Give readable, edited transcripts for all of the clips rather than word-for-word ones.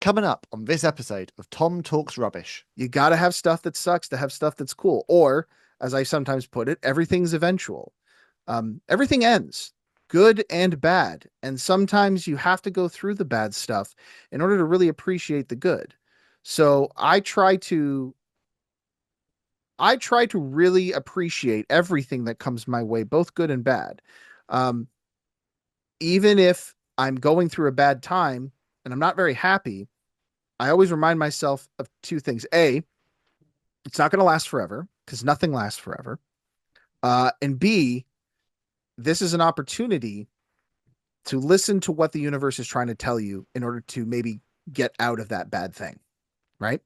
Coming up on this episode of Tom Talks Rubbish. You got to have stuff that sucks to have stuff that's cool. Or, as I sometimes put it, everything's eventual. Everything ends, good and bad. And sometimes you have to go through the bad stuff in order to really appreciate the good. So I try to really appreciate everything that comes my way, both good and bad. Um, Even if I'm going through a bad time and I'm not very happy, I always remind myself of two things. A, it's not going to last forever because nothing lasts forever. And B, this is an opportunity to listen to what the universe is trying to tell you in order to maybe get out of that bad thing, right?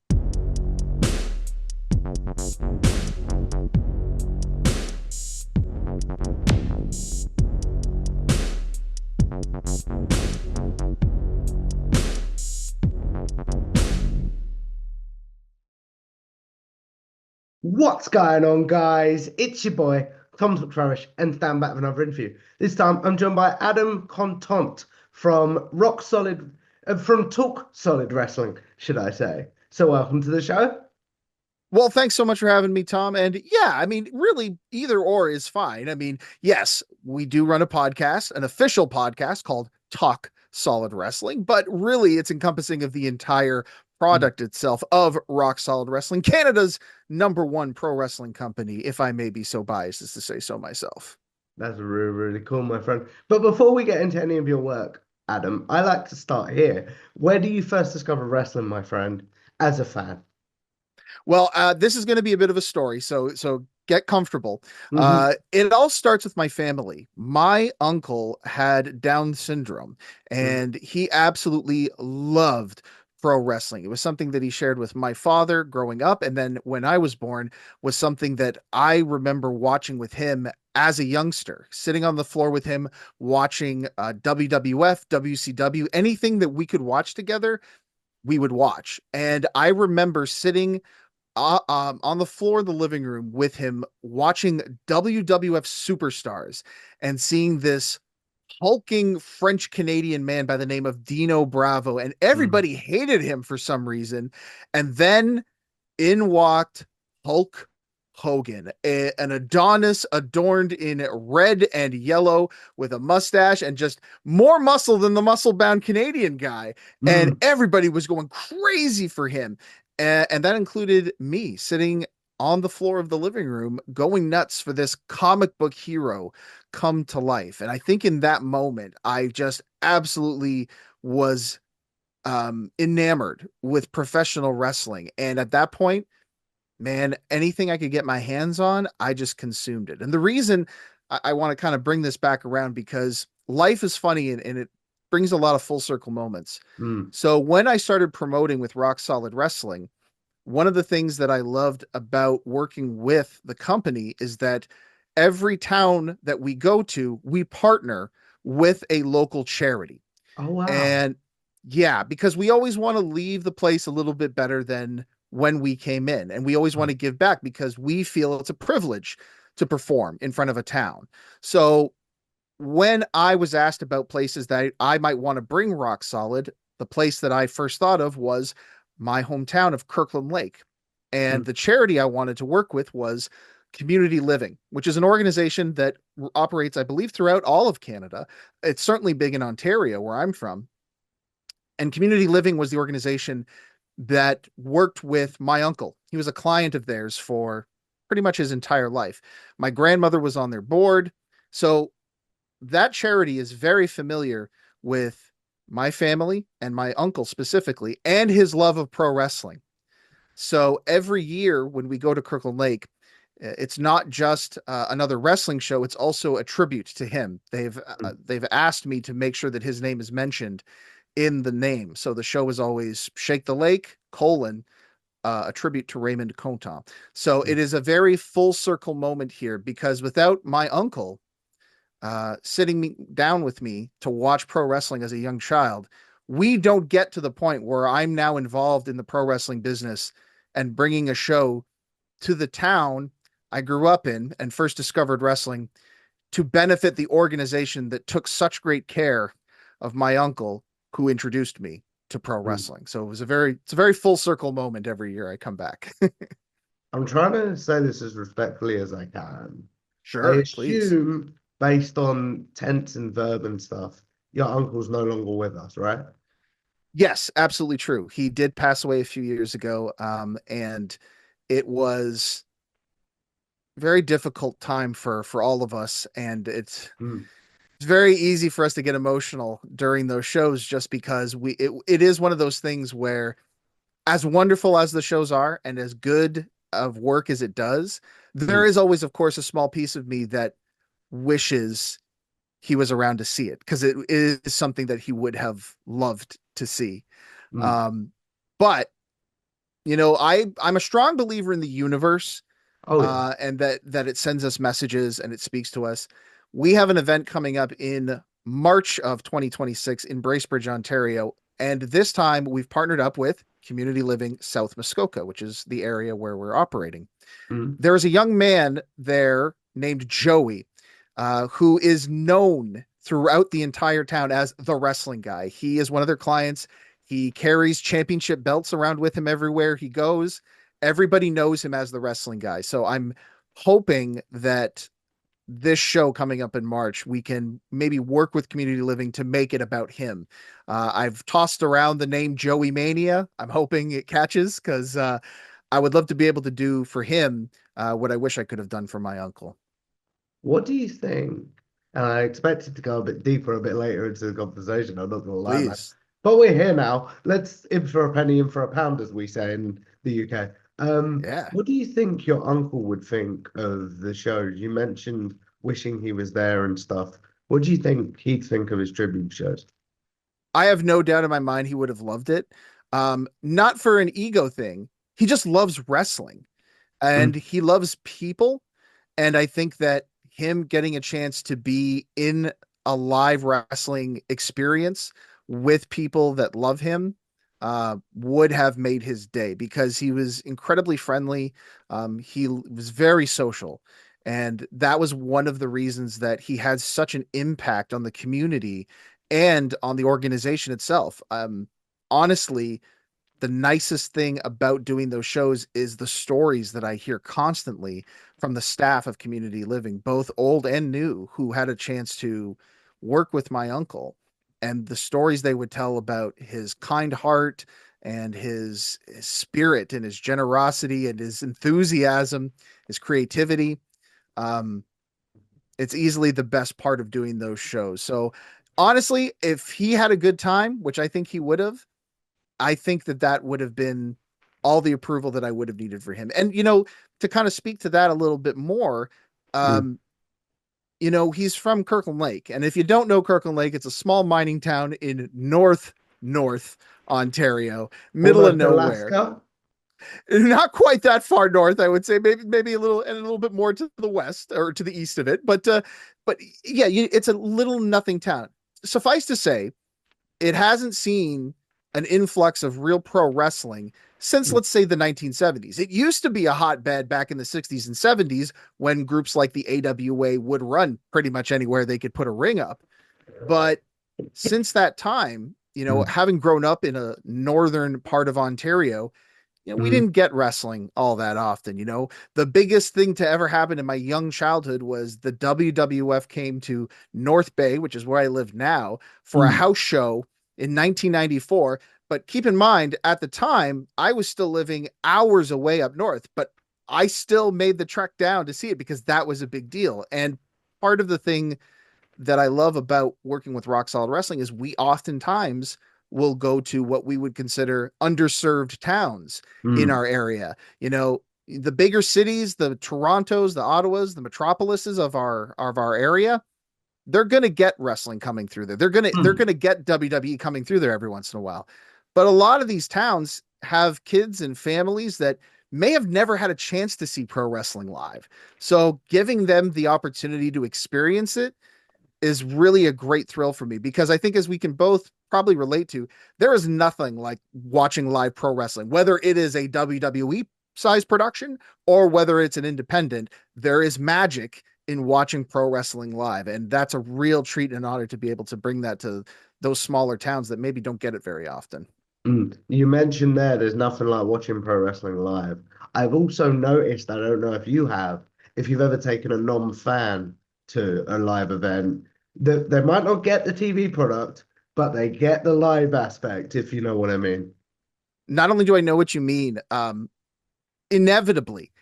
What's going on, guys? It's your boy, Tom Trarish, and stand back for another interview. This time I'm joined by Adam Contant from from Talk Solid Wrestling, should I say. So welcome to the show. Well, thanks so much for having me, Tom. And yeah, I mean, really, either or is fine. I mean, yes, we do run a podcast, an official podcast called Talk Solid Wrestling, but really it's encompassing of the entire Mm. product itself of Rock Solid Wrestling, Canada's number one pro wrestling company, if I may be so biased as to say so myself. That's really, really cool, my friend. But before we get into any of your work, Adam, I like to start here. Where do you first discover wrestling, my friend, as a fan? Well, this is going to be a bit of a story, so get comfortable. Hmm. It all starts with my family. My uncle had Down syndrome, and he absolutely loved pro wrestling. It was something that he shared with my father growing up, and then when I was born, was something that I remember watching with him as a youngster, sitting on the floor with him, watching WWF, WCW, anything that we could watch together we would watch. And I remember sitting on the floor of the living room with him watching WWF superstars and seeing this hulking French Canadian man by the name of Dino Bravo. And Mm. everybody hated him for some reason. And then in walked Hulk Hogan, an Adonis adorned in red and yellow with a mustache and just more muscle than the muscle bound Canadian guy. And Mm. everybody was going crazy for him. And that included me sitting on the floor of the living room going nuts for this comic book hero come to life. And I think in that moment, I just absolutely was enamored with professional wrestling. And at that point, man, anything I could get my hands on, I just consumed it. And the reason I want to kind of bring this back around because life is funny and it brings a lot of full circle moments. Mm. So when I started promoting with Rock Solid Wrestling, one of the things that I loved about working with the company is that every town that we go to, we partner with a local charity. Oh, wow. And yeah, because we always want to leave the place a little bit better than when we came in. And we always want to give back because we feel it's a privilege to perform in front of a town. So when I was asked about places that I might want to bring Rock Solid, the place that I first thought of was my hometown of Kirkland Lake. And Mm. the charity I wanted to work with was Community Living, which is an organization that operates, I believe, throughout all of Canada. It's certainly big in Ontario, where I'm from. And Community Living was the organization that worked with my uncle. He was a client of theirs for pretty much his entire life. My grandmother was on their board. So that charity is very familiar with my family and my uncle specifically, and his love of pro wrestling. So every year when we go to Kirkland Lake, it's not just another wrestling show; it's also a tribute to him. They've asked me to make sure that his name is mentioned in the name. So the show is always Shake the Lake, a tribute to Raymond Contant. So Mm. it is a very full circle moment here because without my uncle sitting me down with me to watch pro wrestling as a young child, we don't get to the point where I'm now involved in the pro wrestling business and bringing a show to the town I grew up in and first discovered wrestling to benefit the organization that took such great care of my uncle who introduced me to pro Mm. wrestling. So it's a very full circle moment every year I come back. I'm trying to say this as respectfully as I can. I Sure, please. assume, based on tense and verb and stuff, your uncle's no longer with us, right? Yes, absolutely true. He did pass away a few years ago. And it was a very difficult time for all of us. And Mm, it's very easy for us to get emotional during those shows just because it is one of those things where, as wonderful as the shows are and as good of work as it does, there mm, is always, of course, a small piece of me that wishes he was around to see it because it is something that he would have loved to see. mm. Um, but I'm a strong believer in the universe, Oh yeah. and that it sends us messages and it speaks to us. We have an event coming up in March of 2026 in Bracebridge, Ontario, and this time we've partnered up with Community Living South Muskoka, which is the area where we're operating. Mm, There is a young man there named Joey, who is known throughout the entire town as the wrestling guy. He is one of their clients. He carries championship belts around with him everywhere he goes. Everybody knows him as the wrestling guy. So I'm hoping that this show coming up in March, we can maybe work with Community Living to make it about him. I've tossed around the name Joey Mania. I'm hoping it catches because I would love to be able to do for him what I wish I could have done for my uncle. what do you think? And I expected to go a bit deeper a bit later into the conversation. I'm not gonna lie, man. Please. But we're here now. Let's in for a penny, in for a pound, as we say in the UK. Yeah. What do you think your uncle would think of the show? You mentioned wishing he was there and stuff. What do you think he'd think of his tribute shows? I have no doubt in my mind he would have loved it. Not for an ego thing. He just loves wrestling and Mm, he loves people. And I think that him getting a chance to be in a live wrestling experience with people that love him would have made his day because he was incredibly friendly. He was very social. And that was one of the reasons that he had such an impact on the community and on the organization itself. Honestly, the nicest thing about doing those shows is the stories that I hear constantly from the staff of Community Living, both old and new, who had a chance to work with my uncle, and the stories they would tell about his kind heart and his spirit and his generosity and his enthusiasm, his creativity. Um, it's easily the best part of doing those shows. So honestly, if he had a good time, which I think he would have, I think that that would have been all the approval that I would have needed for him. And, to kind of speak to that a little bit more, mm. um, he's from Kirkland Lake. And if you don't know Kirkland Lake, it's a small mining town in North Ontario, middle of Almost nowhere. Alaska. Not quite that far north, I would say, maybe a little bit more to the west or to the east of it. But yeah, it's a little nothing town. Suffice to say, it hasn't seen an influx of real pro wrestling since, Mm, let's say, the 1970s. It used to be a hotbed back in the 60s and 70s when groups like the AWA would run pretty much anywhere they could put a ring up. But since that time, mm, having grown up in a northern part of Ontario, we mm, didn't get wrestling all that often. The biggest thing to ever happen in my young childhood was the WWF came to North Bay, which is where I live now, for a mm. house show in 1994. But keep in mind, at the time, I was still living hours away up north, but I still made the trek down to see it because that was a big deal. And part of the thing that I love about working with Rock Solid Wrestling is we oftentimes will go to what we would consider underserved towns in Mm. our area. The bigger cities, the Torontos, the Ottawas, the metropolises of our area, they're going to get wrestling coming through there. They're Mm. going to get WWE coming through there every once in a while. But a lot of these towns have kids and families that may have never had a chance to see pro wrestling live. So giving them the opportunity to experience it is really a great thrill for me because I think, as we can both probably relate to, there is nothing like watching live pro wrestling, whether it is a WWE size production or whether it's an independent. There is magic in watching pro wrestling live, and that's a real treat and honor to be able to bring that to those smaller towns that maybe don't get it very often. You mentioned there's nothing like watching pro wrestling live. I've also noticed, I don't know if you have, if you've ever taken a non-fan to a live event, that they might not get the TV product, but they get the live aspect, if you know what I mean. Not only do I know what you mean, inevitably,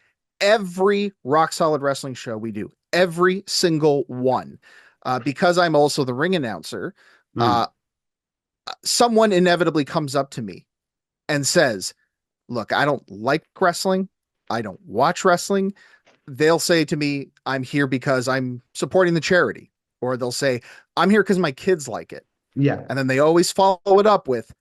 every Rock Solid Wrestling show we do, every single one, because I'm also the ring announcer, Mm. uh, someone inevitably comes up to me and says, look, I don't like wrestling. I don't watch wrestling. They'll say to me, I'm here because I'm supporting the charity. Or they'll say, I'm here because my kids like it. Yeah. And then they always follow it up with,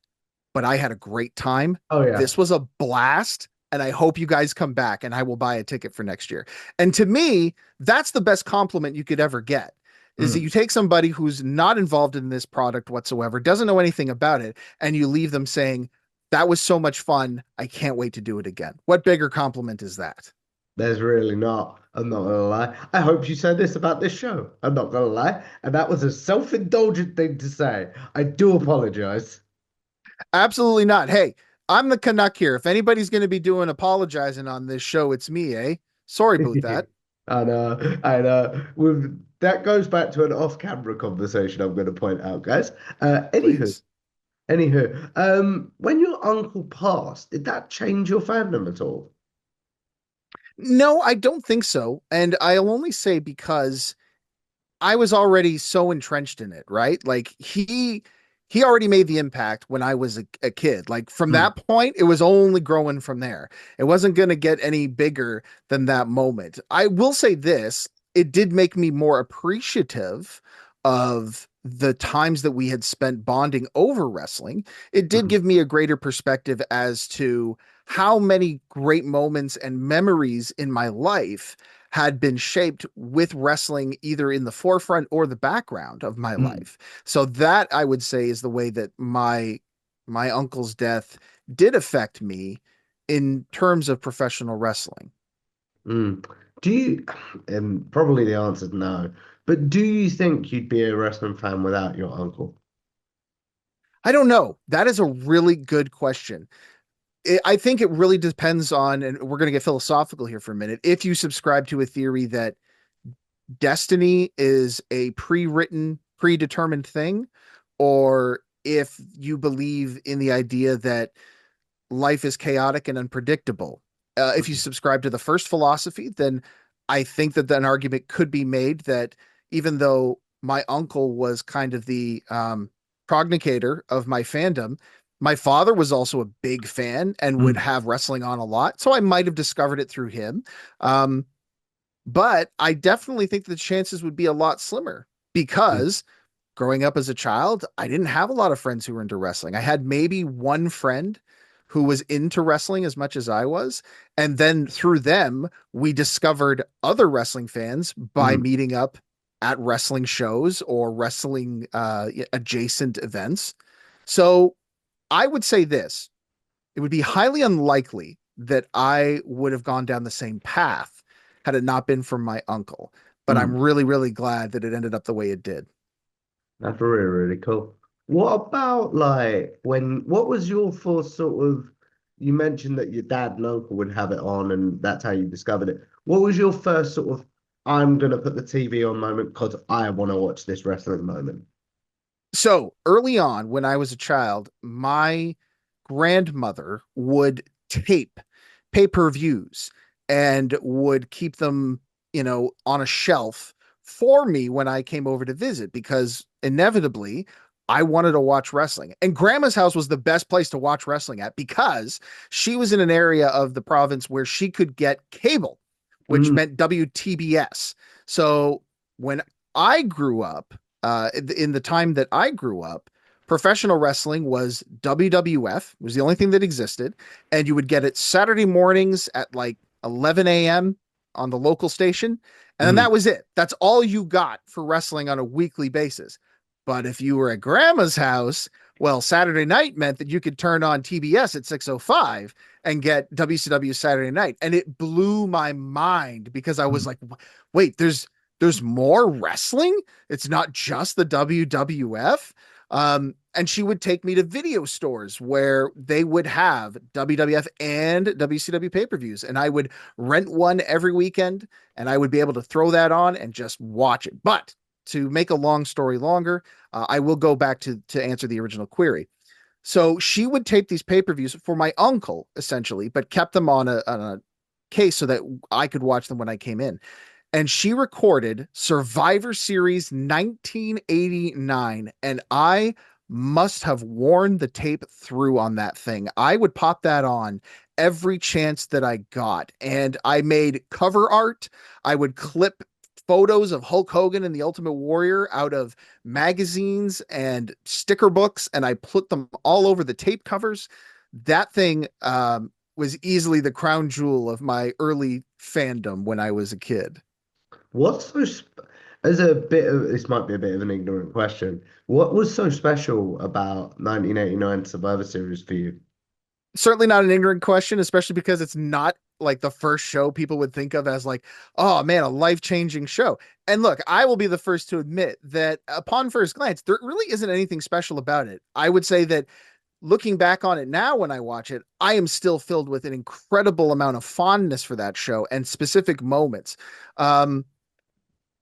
but I had a great time. Oh yeah. This was a blast. And I hope you guys come back and I will buy a ticket for next year. And to me, that's the best compliment you could ever get is that Mm. you take somebody who's not involved in this product whatsoever, doesn't know anything about it, and you leave them saying, that was so much fun. I can't wait to do it again. What bigger compliment is that? There's really not. I'm not gonna lie. I hope you said this about this show. I'm not gonna lie. And that was a self-indulgent thing to say. I do apologize. Absolutely not. Hey, I'm the Canuck here. If anybody's going to be doing apologizing on this show, it's me, eh? Sorry about that. I know, I know. With that goes back to an off-camera conversation I'm going to point out, guys. Anywho, Please. when your uncle passed, did that change your fandom at all? No, I don't think so. And I'll only say because I was already so entrenched in it, right? Like he already made the impact when I was a kid. Like from Mm, that point, it was only growing from there. It wasn't going to get any bigger than that moment. I will say this, it did make me more appreciative of the times that we had spent bonding over wrestling. It did mm, give me a greater perspective as to how many great moments and memories in my life had been shaped with wrestling either in the forefront or the background of my mm, life. So that I would say is the way that my uncle's death did affect me in terms of professional wrestling. mm. Do you, and probably the answer is no, but do you think you'd be a wrestling fan without your uncle? I don't know. That is a really good question. I think it really depends on, and we're going to get philosophical here for a minute. If you subscribe to a theory that destiny is a pre-written, predetermined thing, or if you believe in the idea that life is chaotic and unpredictable. If you Mm, subscribe to the first philosophy, then I think that an argument could be made that even though my uncle was kind of the prognicator of my fandom, my father was also a big fan and would mm, have wrestling on a lot. So I might have discovered it through him. Um, but I definitely think the chances would be a lot slimmer mm, because growing up as a child, I didn't have a lot of friends who were into wrestling. I had maybe one friend who was into wrestling as much as I was. And then through them, we discovered other wrestling fans by mm, meeting up at wrestling shows or wrestling adjacent events. So I would say this, it would be highly unlikely that I would have gone down the same path had it not been for my uncle. But I'm mm. really, really glad that it ended up the way it did. That's really, really cool. What about like what was your first sort of, you mentioned that your dad and uncle would have it on and that's how you discovered it. What was your first sort of, I'm gonna put the TV on moment because I want to watch this wrestling moment? So early on, when I was a child, my grandmother would tape pay-per-views and would keep them, on a shelf for me when I came over to visit because inevitably I wanted to watch wrestling. And grandma's house was the best place to watch wrestling at because she was in an area of the province where she could get cable, which Mm, meant WTBS. So when I grew up, in the time that I grew up, professional wrestling was WWF, was the only thing that existed. And you would get it Saturday mornings at like 11 a.m. on the local station. And then mm, that was it. That's all you got for wrestling on a weekly basis. But if you were at grandma's house, well, Saturday night meant that you could turn on TBS at 6:05 and get WCW Saturday night. And it blew my mind because I was mm. like, wait, there's more wrestling? It's not just the WWF. And she would take me to video stores where they would have WWF and WCW pay-per-views, and I would rent one every weekend, and I would be able to throw that on and just watch it. But to make a long story longer, I will go back to answer the original query. So she would tape these pay-per-views for my uncle, essentially, but kept them on a case so that I could watch them when I came in. And she recorded Survivor Series 1989, and I must have worn the tape through on that thing. I would pop that on every chance that I got, and I made cover art. I would clip photos of Hulk Hogan and the Ultimate Warrior out of magazines and sticker books, and I put them all over the tape covers. That thing was easily the crown jewel of my early fandom when I was a kid. What's so, as a bit of, this might be a bit of an ignorant question. What was so special about 1989 Survivor Series for you? Certainly not an ignorant question, especially because it's not like the first show people would think of as like, oh man, a life-changing show. And look, I will be the first to admit that upon first glance, there really isn't anything special about it. I would say that looking back on it now when I watch it, I am still filled with an incredible amount of fondness for that show and specific moments.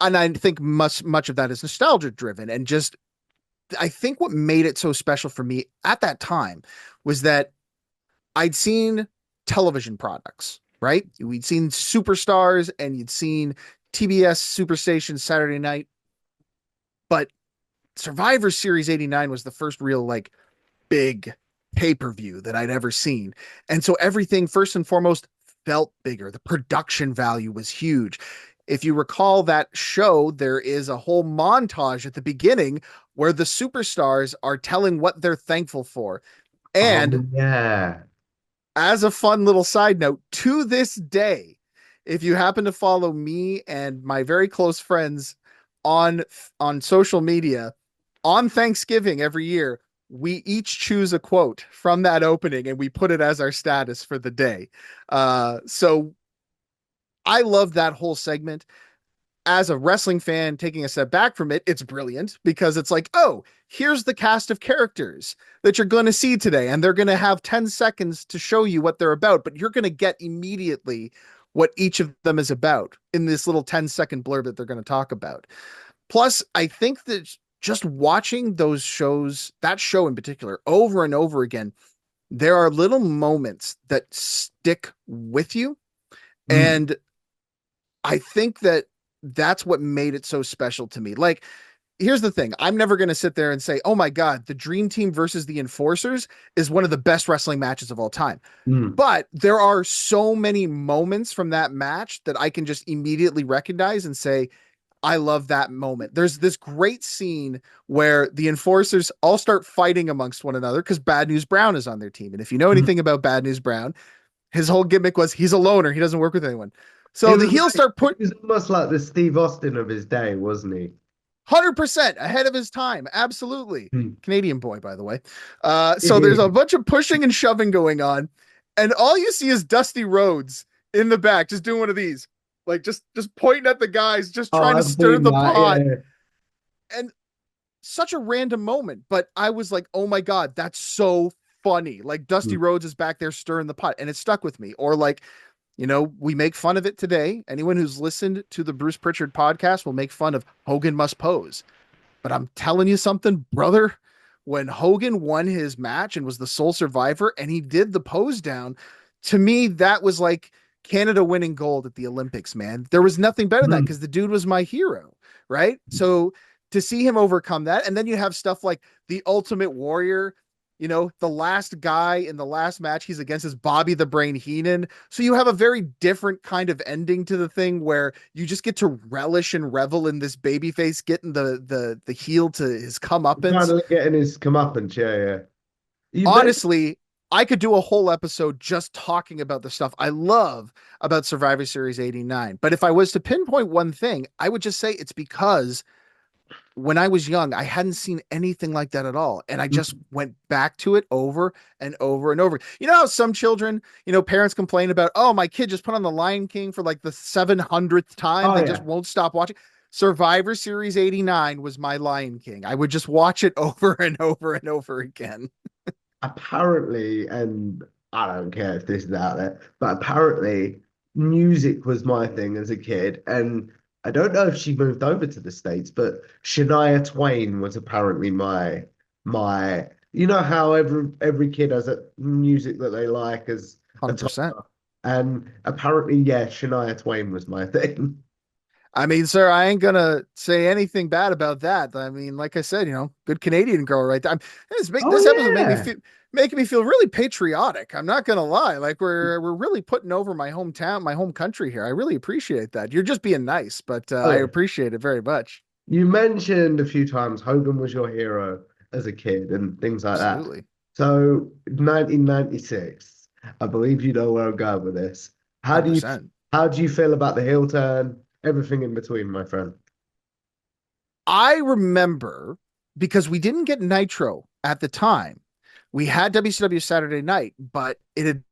And I think much of that is nostalgia driven, and just I think what made it so special for me at that time was that I'd seen television products, right? We'd seen Superstars and you'd seen TBS Superstation Saturday night, but Survivor Series 89 was the first real like big pay-per-view that I'd ever seen. And so everything first and foremost felt bigger. The production value was huge. If you recall that show, there is a whole montage at the beginning where the superstars are telling what they're thankful for. And Yeah. as a fun little side note, to this day, if you happen to follow me and my very close friends on social media, on Thanksgiving every year, we each choose a quote from that opening and we put it as our status for the day. So I love that whole segment. As a wrestling fan, taking a step back from it, it's brilliant because it's like, oh, here's the cast of characters that you're going to see today, and they're going to have 10 seconds to show you what they're about, but you're going to get immediately what each of them is about in this little 10-second blurb that they're going to talk about. Plus, I think that just watching those shows, that show in particular, over and over again, there are little moments that stick with you. And I think that that's what made it so special to me. Like, here's the thing. I'm never going to sit there and say, oh my God, the Dream Team versus the Enforcers is one of the best wrestling matches of all time. But there are so many moments from that match that I can just immediately recognize and say, I love that moment. There's this great scene where the Enforcers all start fighting amongst one another because Bad News Brown is on their team. And if you know anything about Bad News Brown, his whole gimmick was he's a loner. He doesn't work with anyone. So the heels start putting. He was almost like the Steve Austin of his day, wasn't he? 100% ahead of his time. Absolutely. Canadian boy, by the way. So there's a bunch of pushing and shoving going on. And all you see is Dusty Rhodes in the back, just doing one of these, like just pointing at the guys, just trying to stir the pot. Yeah. And such a random moment. But I was like, oh my God, that's so funny. Like Dusty Rhodes is back there stirring the pot, and it stuck with me. Or like, you know, we make fun of it today. Anyone who's listened to the Bruce Pritchard podcast will make fun of Hogan Must Pose. But I'm telling you something, brother, when Hogan won his match and was the sole survivor and he did the pose down, to me, that was like Canada winning gold at the Olympics, man. There was nothing better than that because the dude was my hero, right? So to see him overcome that, and then you have stuff like the Ultimate Warrior. You know, the last guy in the last match he's against is Bobby the Brain Heenan. So you have a very different kind of ending to the thing where you just get to relish and revel in this babyface getting the heel to his comeuppance. Finally getting his comeuppance, yeah. Honestly, I could do a whole episode just talking about the stuff I love about Survivor Series 89. But if I was to pinpoint one thing, I would just say it's because when I was young, I hadn't seen anything like that at all. And I just went back to it over and over and over. You know how some children, you know, parents complain about, oh, my kid just put on the Lion King for like the 700th time. They just won't stop watching. Survivor Series 89 was my Lion King. I would just watch it over and over and over again. Apparently, and I don't care if this is out there, but apparently music was my thing as a kid. And I don't know if she moved over to the States, but Shania Twain was apparently my you know how every kid has a music that they like as a 100%. toddler. And apparently, yeah, Shania Twain was my thing. I mean, sir, I ain't gonna say anything bad about that. I mean, like I said, good Canadian girl right there. Oh This episode yeah. making me feel really patriotic. I'm not gonna lie. Like we're really putting over my hometown, my home country here. I really appreciate that. You're just being nice, but Oh I yeah. appreciate it very much. You mentioned a few times Hogan was your hero as a kid and things like that. Absolutely. So 1996, I believe you know where I'm going with this. How do you 100%. how do you feel about the heel turn? Everything in between, my friend. I remember because we didn't get Nitro at the time. We had WCW Saturday Night, but it had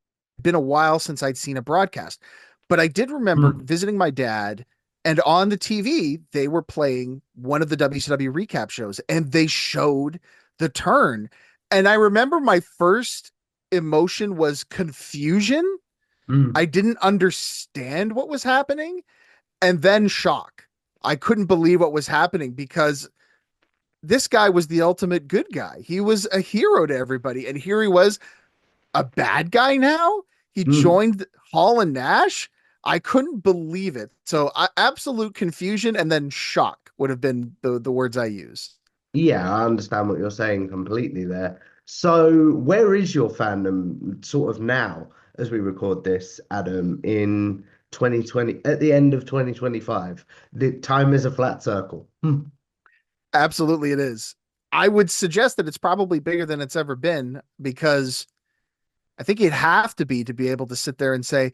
been a while since I'd seen a broadcast. But I did remember Mm, visiting my dad, and on the TV, they were playing one of the WCW recap shows, and they showed the turn. And I remember my first emotion was confusion. mm. I didn't understand what was happening, and then shock. I couldn't believe what was happening because this guy was the ultimate good guy. He was a hero to everybody. And here he was, a bad guy now. He Mm. joined Hall and Nash. I couldn't believe it. So absolute confusion and then shock would have been the words I use. Yeah, I understand what you're saying completely there. So, where is your fandom sort of now as we record this, Adam, in 2020, at the end of 2025? The time is a flat circle. Hmm. Absolutely, it is. I would suggest that it's probably bigger than it's ever been because I think you'd have to be able to sit there and say,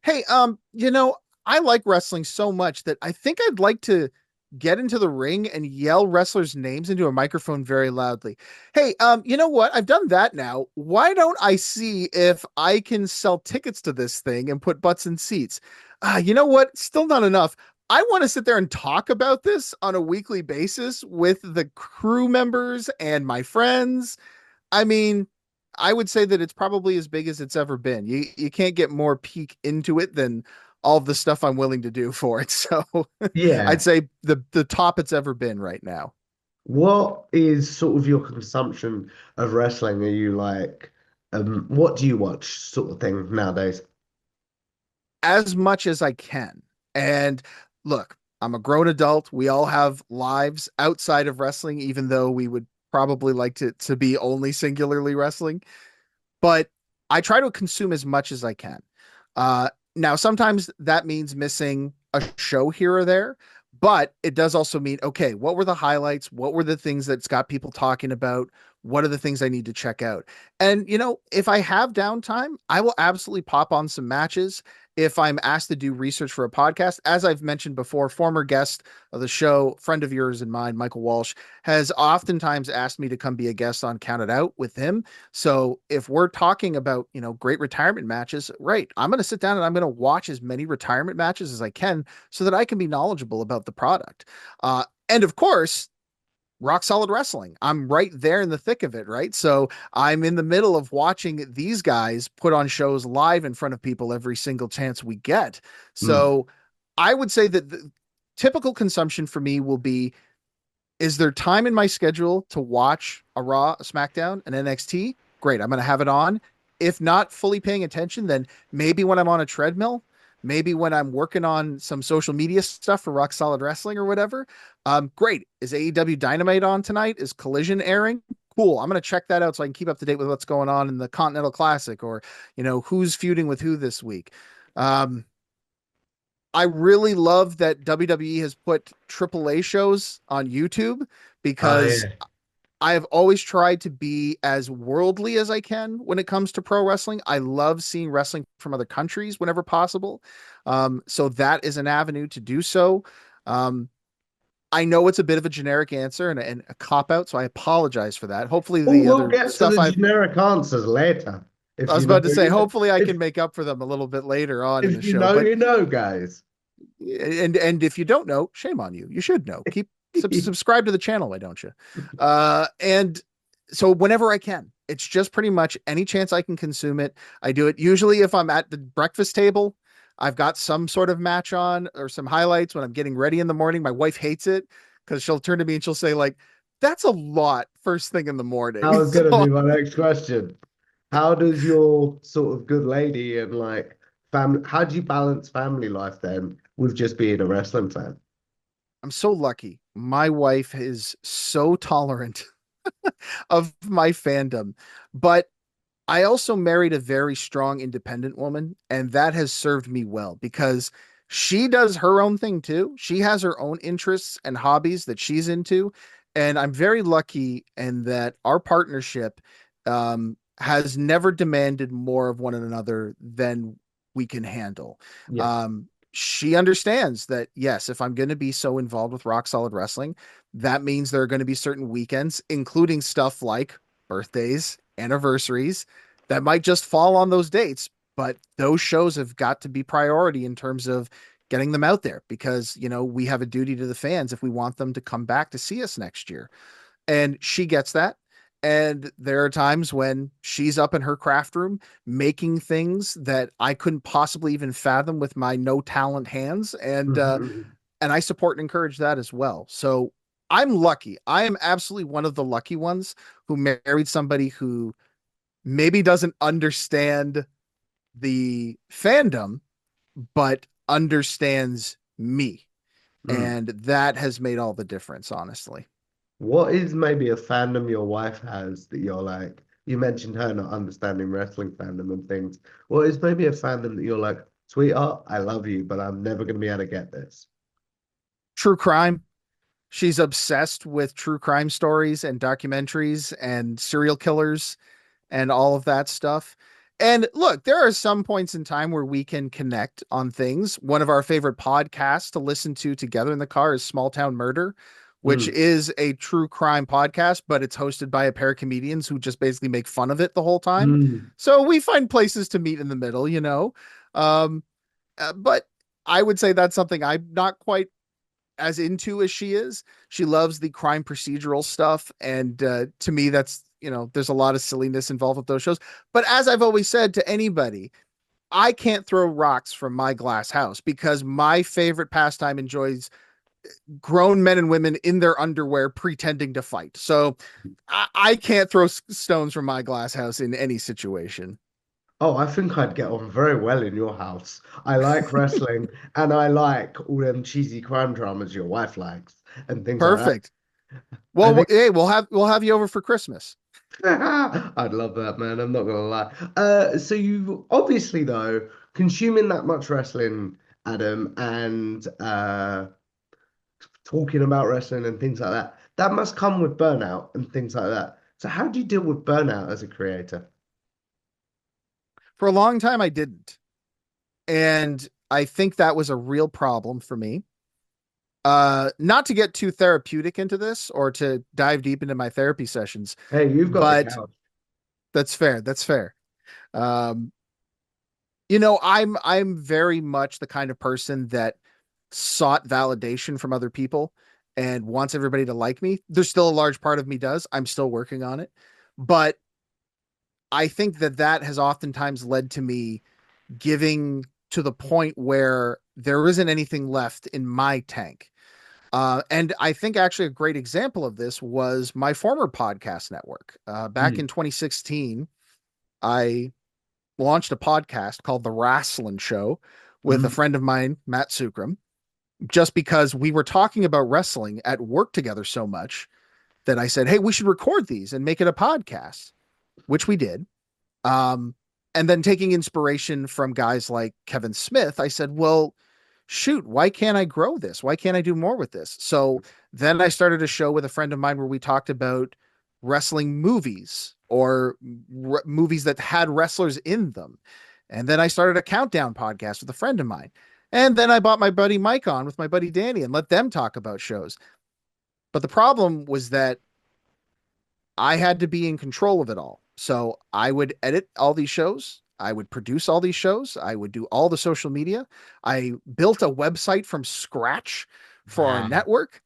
hey, I like wrestling so much that I think I'd like to get into the ring and yell wrestlers' names into a microphone very loudly. Hey, you know what? I've done that now. Why don't I see if I can sell tickets to this thing and put butts in seats? You know what? Still not enough. I want to sit there and talk about this on a weekly basis with the crew members and my friends. I mean, I would say that it's probably as big as it's ever been. You can't get more peek into it than all of the stuff I'm willing to do for it. So I'd Yeah. say the top it's ever been right now. What is sort of your consumption of wrestling? Are you like, what do you watch sort of thing nowadays? As much as I can. And look, I'm a grown adult. We all have lives outside of wrestling, even though we would probably like to be only singularly wrestling. But I try to consume as much as I can. Now, sometimes that means missing a show here or there, but it does also mean, okay, what were the highlights? What were the things that's got people talking about? What are the things I need to check out? And, if I have downtime, I will absolutely pop on some matches. If I'm asked to do research for a podcast, as I've mentioned before, former guest of the show, friend of yours and mine, Michael Walsh, has oftentimes asked me to come be a guest on Count It Out with him. So if we're talking about, great retirement matches, right, I'm going to sit down and I'm going to watch as many retirement matches as I can so that I can be knowledgeable about the product. And of course, Rock Solid Wrestling. I'm right there in the thick of it, right? So I'm in the middle of watching these guys put on shows live in front of people every single chance we get. Hmm. So I would say that the typical consumption for me will be, is there time in my schedule to watch a Raw, a SmackDown, an NXT? Great, I'm going to have it on. If not fully paying attention, then maybe when I'm on a treadmill, maybe when I'm working on some social media stuff for Rock Solid Wrestling or whatever. Great. Is AEW Dynamite on tonight? Is Collision airing? Cool. I'm going to check that out so I can keep up to date with what's going on in the Continental Classic or, who's feuding with who this week. Um, I really love that WWE has put AAA shows on YouTube Oh because yeah. I have always tried to be as worldly as I can when it comes to pro wrestling. I love seeing wrestling from other countries whenever possible. So that is an avenue to do so. Um, I know it's a bit of a generic answer and a cop out, so I apologize for that. Hopefully, Oh, the we'll other get to stuff the generic answers later. I If was you know, about to say, you know. hopefully, I If can make up for them a little bit later on in the if you show. know, But you know, guys. And if you don't know, shame on you. You should know. Keep subscribe to the channel, why don't you? And so whenever I can, it's just pretty much any chance I can consume it. I do it usually if I'm at the breakfast table. I've got some sort of match on or some highlights when I'm getting ready in the morning. My wife hates it because she'll turn to me and she'll say, like, that's a lot first thing in the morning. That was gonna So be my next question. How does your sort of good lady and like family, how do you balance family life then with just being a wrestling fan? I'm so lucky. My wife is so tolerant of my fandom, but I also married a very strong independent woman, and that has served me well because she does her own thing too. She has her own interests and hobbies that she's into, and I'm very lucky in that our partnership has never demanded more of one another than we can handle. Yeah. She understands that, yes, if I'm going to be so involved with Rock Solid Wrestling, that means there are going to be certain weekends, including stuff like birthdays, anniversaries, that might just fall on those dates. But those shows have got to be priority in terms of getting them out there because, we have a duty to the fans if we want them to come back to see us next year. And she gets that. And there are times when she's up in her craft room making things that I couldn't possibly even fathom with my no talent hands. And I support and encourage that as well. So I'm lucky. I am absolutely one of the lucky ones who married somebody who maybe doesn't understand the fandom, but understands me. Mm. And that has made all the difference, honestly. What is maybe a fandom your wife has that you're like, you mentioned her not understanding wrestling fandom and things. What is maybe a fandom that you're like, sweetheart, I love you, but I'm never going to be able to get this? True crime. She's obsessed with true crime stories and documentaries and serial killers and all of that stuff. And look, there are some points in time where we can connect on things. One of our favorite podcasts to listen to together in the car is Small Town Murder, which Mm. is a true crime podcast, but it's hosted by a pair of comedians who just basically make fun of it the whole time. Mm. So we find places to meet in the middle. Um, but I would say that's something I'm not quite as into as she is. She loves the crime procedural stuff. And to me, there's a lot of silliness involved with those shows. But as I've always said to anybody, I can't throw rocks from my glass house because my favorite pastime enjoys grown men and women in their underwear pretending to fight. So I can't throw stones from my glass house in any situation. Oh, I think I'd get on very well in your house. I like wrestling and I like all them cheesy crime dramas your wife likes and things like that. Perfect. I Well, think hey, we'll have you over for Christmas. I'd love that, man. I'm not gonna lie. So you obviously though, consuming that much wrestling, Adam, and talking about wrestling and things like that, that must come with burnout and things like that. So how do you deal with burnout as a creator? For a long time, I didn't. And I think that was a real problem for me. Not to get too therapeutic into this or to dive deep into my therapy sessions, Hey, you've got the but couch. that's fair. That's fair. Um, I'm very much the kind of person that sought validation from other people and wants everybody to like me. There's still a large part of me does. I'm still working on it. But I think that has oftentimes led to me giving to the point where there isn't anything left in my tank. And I think actually a great example of this was my former podcast network. Back Mm. in 2016, I launched a podcast called The Wrestling Show with a Mm. friend of mine, Matt Sukram, just because we were talking about wrestling at work together so much that I said, hey, we should record these and make it a podcast, which we did. Um, and then taking inspiration from guys like Kevin Smith, I said, well, shoot, why can't I grow this? Why can't I do more with this? So then I started a show with a friend of mine where we talked about wrestling movies or movies that had wrestlers in them. And then I started a countdown podcast with a friend of mine. And then I bought my buddy Mike on with my buddy Danny and let them talk about shows. But the problem was that I had to be in control of it all. So I would edit all these shows. I would produce all these shows. I would do all the social media. I built a website from scratch for our Wow. network.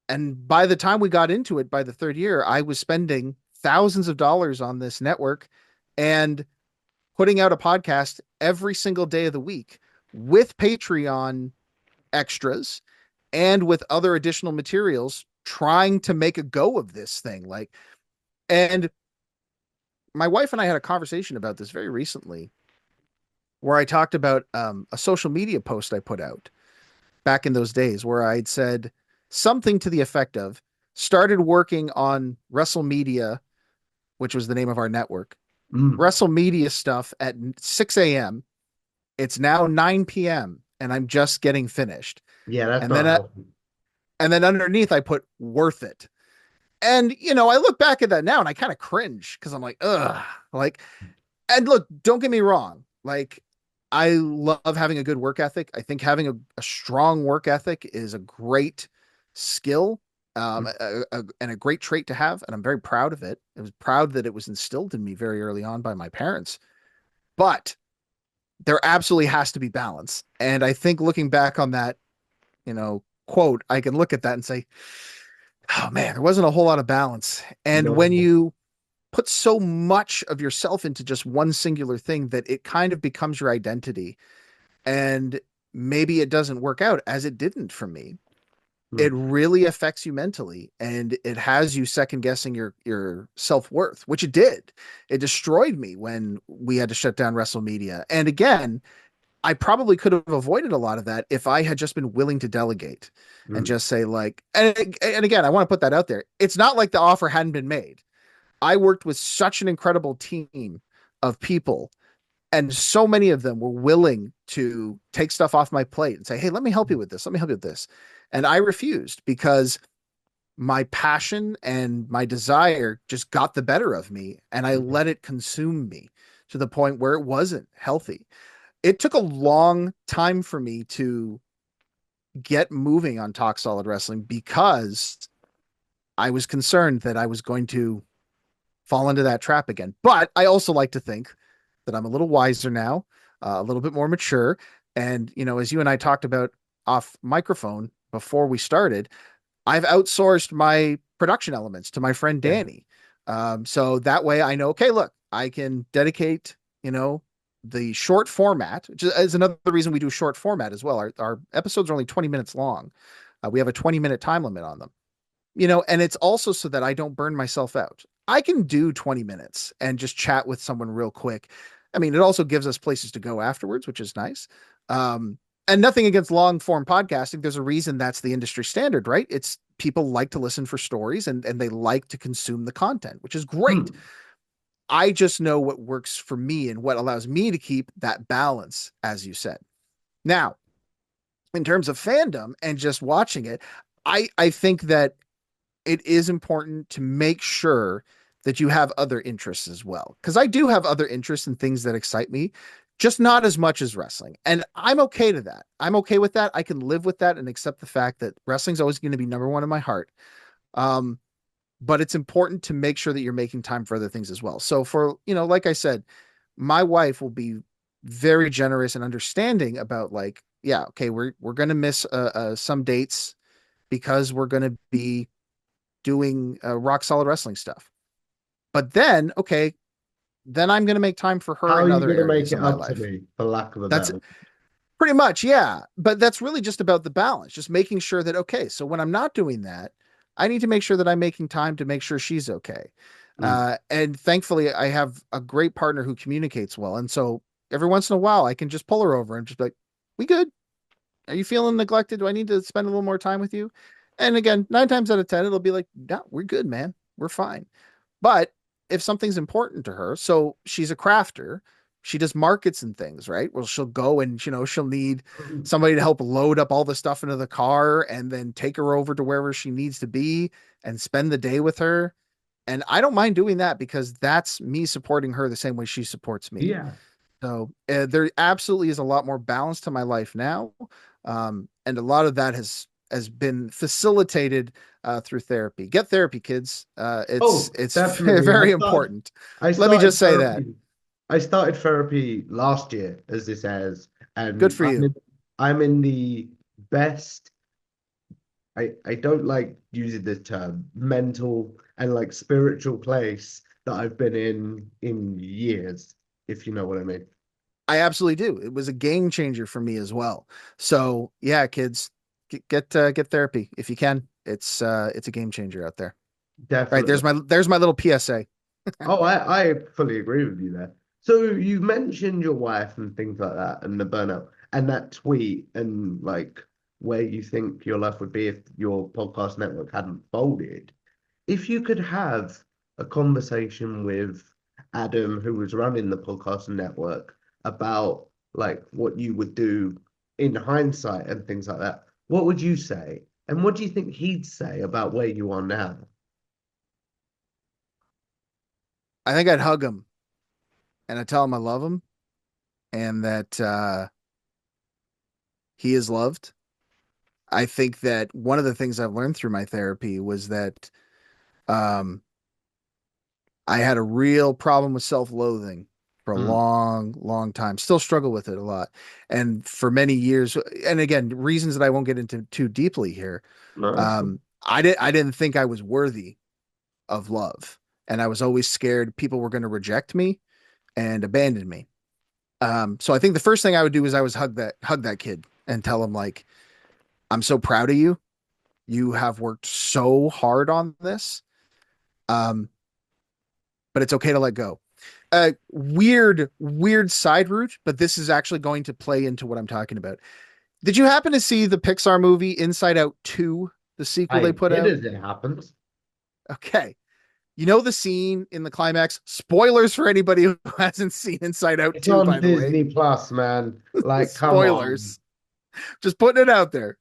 And by the time we got into it, by the third year, I was spending thousands of dollars on this network and putting out a podcast every single day of the week with Patreon extras and with other additional materials, trying to make a go of this thing. And my wife and I had a conversation about this very recently where I talked about a social media post I put out back in those days where I'd said something to the effect of started working on WrestleMedia, which was the name of our network, Mm. WrestleMedia stuff at 6 a.m. It's now 9 p.m. and I'm just getting finished. Yeah, that's And not then, helping. and then underneath I put worth it. And, I look back at that now and I kind of cringe because I'm like, ugh, like, and look, don't get me wrong. Like, I love having a good work ethic. I think having a strong work ethic is a great skill, and a great trait to have. And I'm very proud of it. I was proud that it was instilled in me very early on by my parents. But there absolutely has to be balance. And I think looking back on that, quote, I can look at that and say, oh man, there wasn't a whole lot of balance. And when No. you put so much of yourself into just one singular thing that it kind of becomes your identity. And maybe it doesn't work out as it didn't for me. It Mm. really affects you mentally and it has you second guessing your self-worth, which it did. It destroyed me when we had to shut down WrestleMedia. And again, I probably could have avoided a lot of that if I had just been willing to delegate and Mm. just say like, and again, I want to put that out there. It's not like the offer hadn't been made. I worked with such an incredible team of people, and so many of them were willing to take stuff off my plate and say, "Hey, let me help you with this. Let me help you with this." And I refused because my passion and my desire just got the better of me, and I Mm. let it consume me to the point where it wasn't healthy. It took a long time for me to get moving on Talk Solid Wrestling because I was concerned that I was going to fall into that trap again. But I also like to think that I'm a little wiser now, a little bit more mature. And, as you and I talked about off microphone before we started, I've outsourced my production elements to my friend Yeah. Danny. So that way I know, okay, look, I can dedicate, the short format, which is another reason we do short format as well. Our episodes are only 20 minutes long. We have a 20-minute time limit on them, and it's also so that I don't burn myself out. I can do 20 minutes and just chat with someone real quick. I mean, it also gives us places to go afterwards, which is nice. And nothing against long form podcasting. There's a reason that's the industry standard, right? It's people like to listen for stories and they like to consume the content, which is great. Mm. I just know what works for me and what allows me to keep that balance, as you said. Now, in terms of fandom and just watching it, I think that it is important to make sure that you have other interests as well. Because I do have other interests and things that excite me, just not as much as wrestling. And I'm okay to that. I'm okay with that. I can live with that and accept the fact that wrestling's always going to be number one in my heart. Um, but it's important to make sure that you're making time for other things as well. So like I said, my wife will be very generous and understanding about like, yeah, okay, we're going to miss some dates because we're going to be doing rock solid wrestling stuff. But then, okay, then I'm going to make time for How her are in you other going to make areas it of my up to life. me, for lack of a That's better? pretty much, yeah. But that's really just about the balance, just making sure that, okay, so when I'm not doing that, I need to make sure that I'm making time to make sure she's okay. Mm. And thankfully, I have a great partner who communicates well. And so every once in a while, I can just pull her over and just be like, we good? Are you feeling neglected? Do I need to spend a little more time with you? And again, 9 times out of 10, it'll be like, no, we're good, man. We're fine. But if something's important to her, so she's a crafter, she does markets and things, right? Well, she'll go and, she'll need somebody to help load up all the stuff into the car and then take her over to wherever she needs to be and spend the day with her. And I don't mind doing that because that's me supporting her the same way she supports me. Yeah. So there absolutely is a lot more balance to my life now, and a lot of that has been facilitated through therapy. Get therapy, kids. It's Oh, it's definitely. very important. I Let me started just say that. therapy I started therapy last year as this airs, Good and for you. I'm in the best. I don't like using this term, mental and like spiritual place that I've been in years, if you know what I mean. I absolutely do. It was a game changer for me as well. So yeah, kids, get therapy if you can. It's a game changer out there. Right, Definitely. there's my little PSA. Oh, I fully agree with you there. So you mentioned your wife and things like that and the burnout and that tweet and like where you think your life would be if your podcast network hadn't folded. If you could have a conversation with Adam, who was running the podcast network, about like what you would do in hindsight and things like that, what would you say? And what do you think he'd say about where you are now? I think I'd hug him and I'd tell him I love him and that he is loved. I think that one of the things I've learned through my therapy was that um, I had a real problem with self-loathing for a Mm, long, long time. Still struggle with it a lot. And for many years, and again, reasons that I won't get into too deeply here. no, that's cool. I didn't think I was worthy of love. And I was always scared people were going to reject me and abandon me. So I think the first thing I would do is I was hug that kid and tell him like, I'm so proud of you. You have worked so hard on this. Um, but it's okay to let go. Weird side route, but this is actually going to play into what I'm talking about. Did you happen to see the Pixar movie Inside Out 2, the sequel I they put did out? as it happens. Okay. You know the scene in the climax? Spoilers for anybody who hasn't seen Inside Out It's 2, on by the way. Disney Plus, man. Like, come on. Spoilers. Just putting it out there.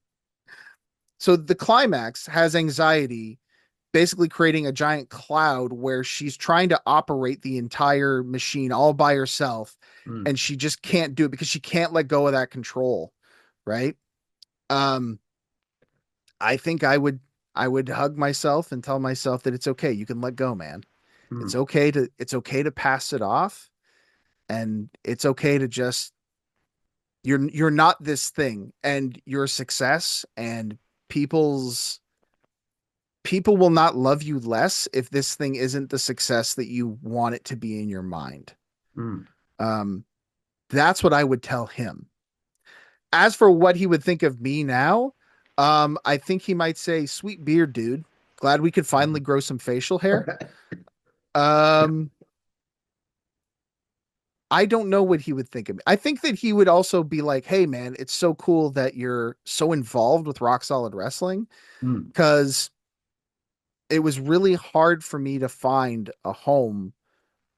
So the climax has anxiety basically creating a giant cloud where she's trying to operate the entire machine all by herself Mm, and she just can't do it because she can't let go of that control, right? um I think I would hug myself and tell myself that it's okay, you can let go, man. mm, It's okay to pass it off, and it's okay to just you're not this thing and you're a success, and people's people will not love you less if this thing isn't the success that you want it to be in your mind. mm, Um, that's what I would tell him. As for what he would think of me now, I think he might say, "Sweet beard, dude. Glad we could finally grow some facial hair." Um, I don't know what he would think of me. I think that he would also be like, "Hey, man, it's so cool that you're so involved with Rock Solid Wrestling," mm, because it was really hard for me to find a home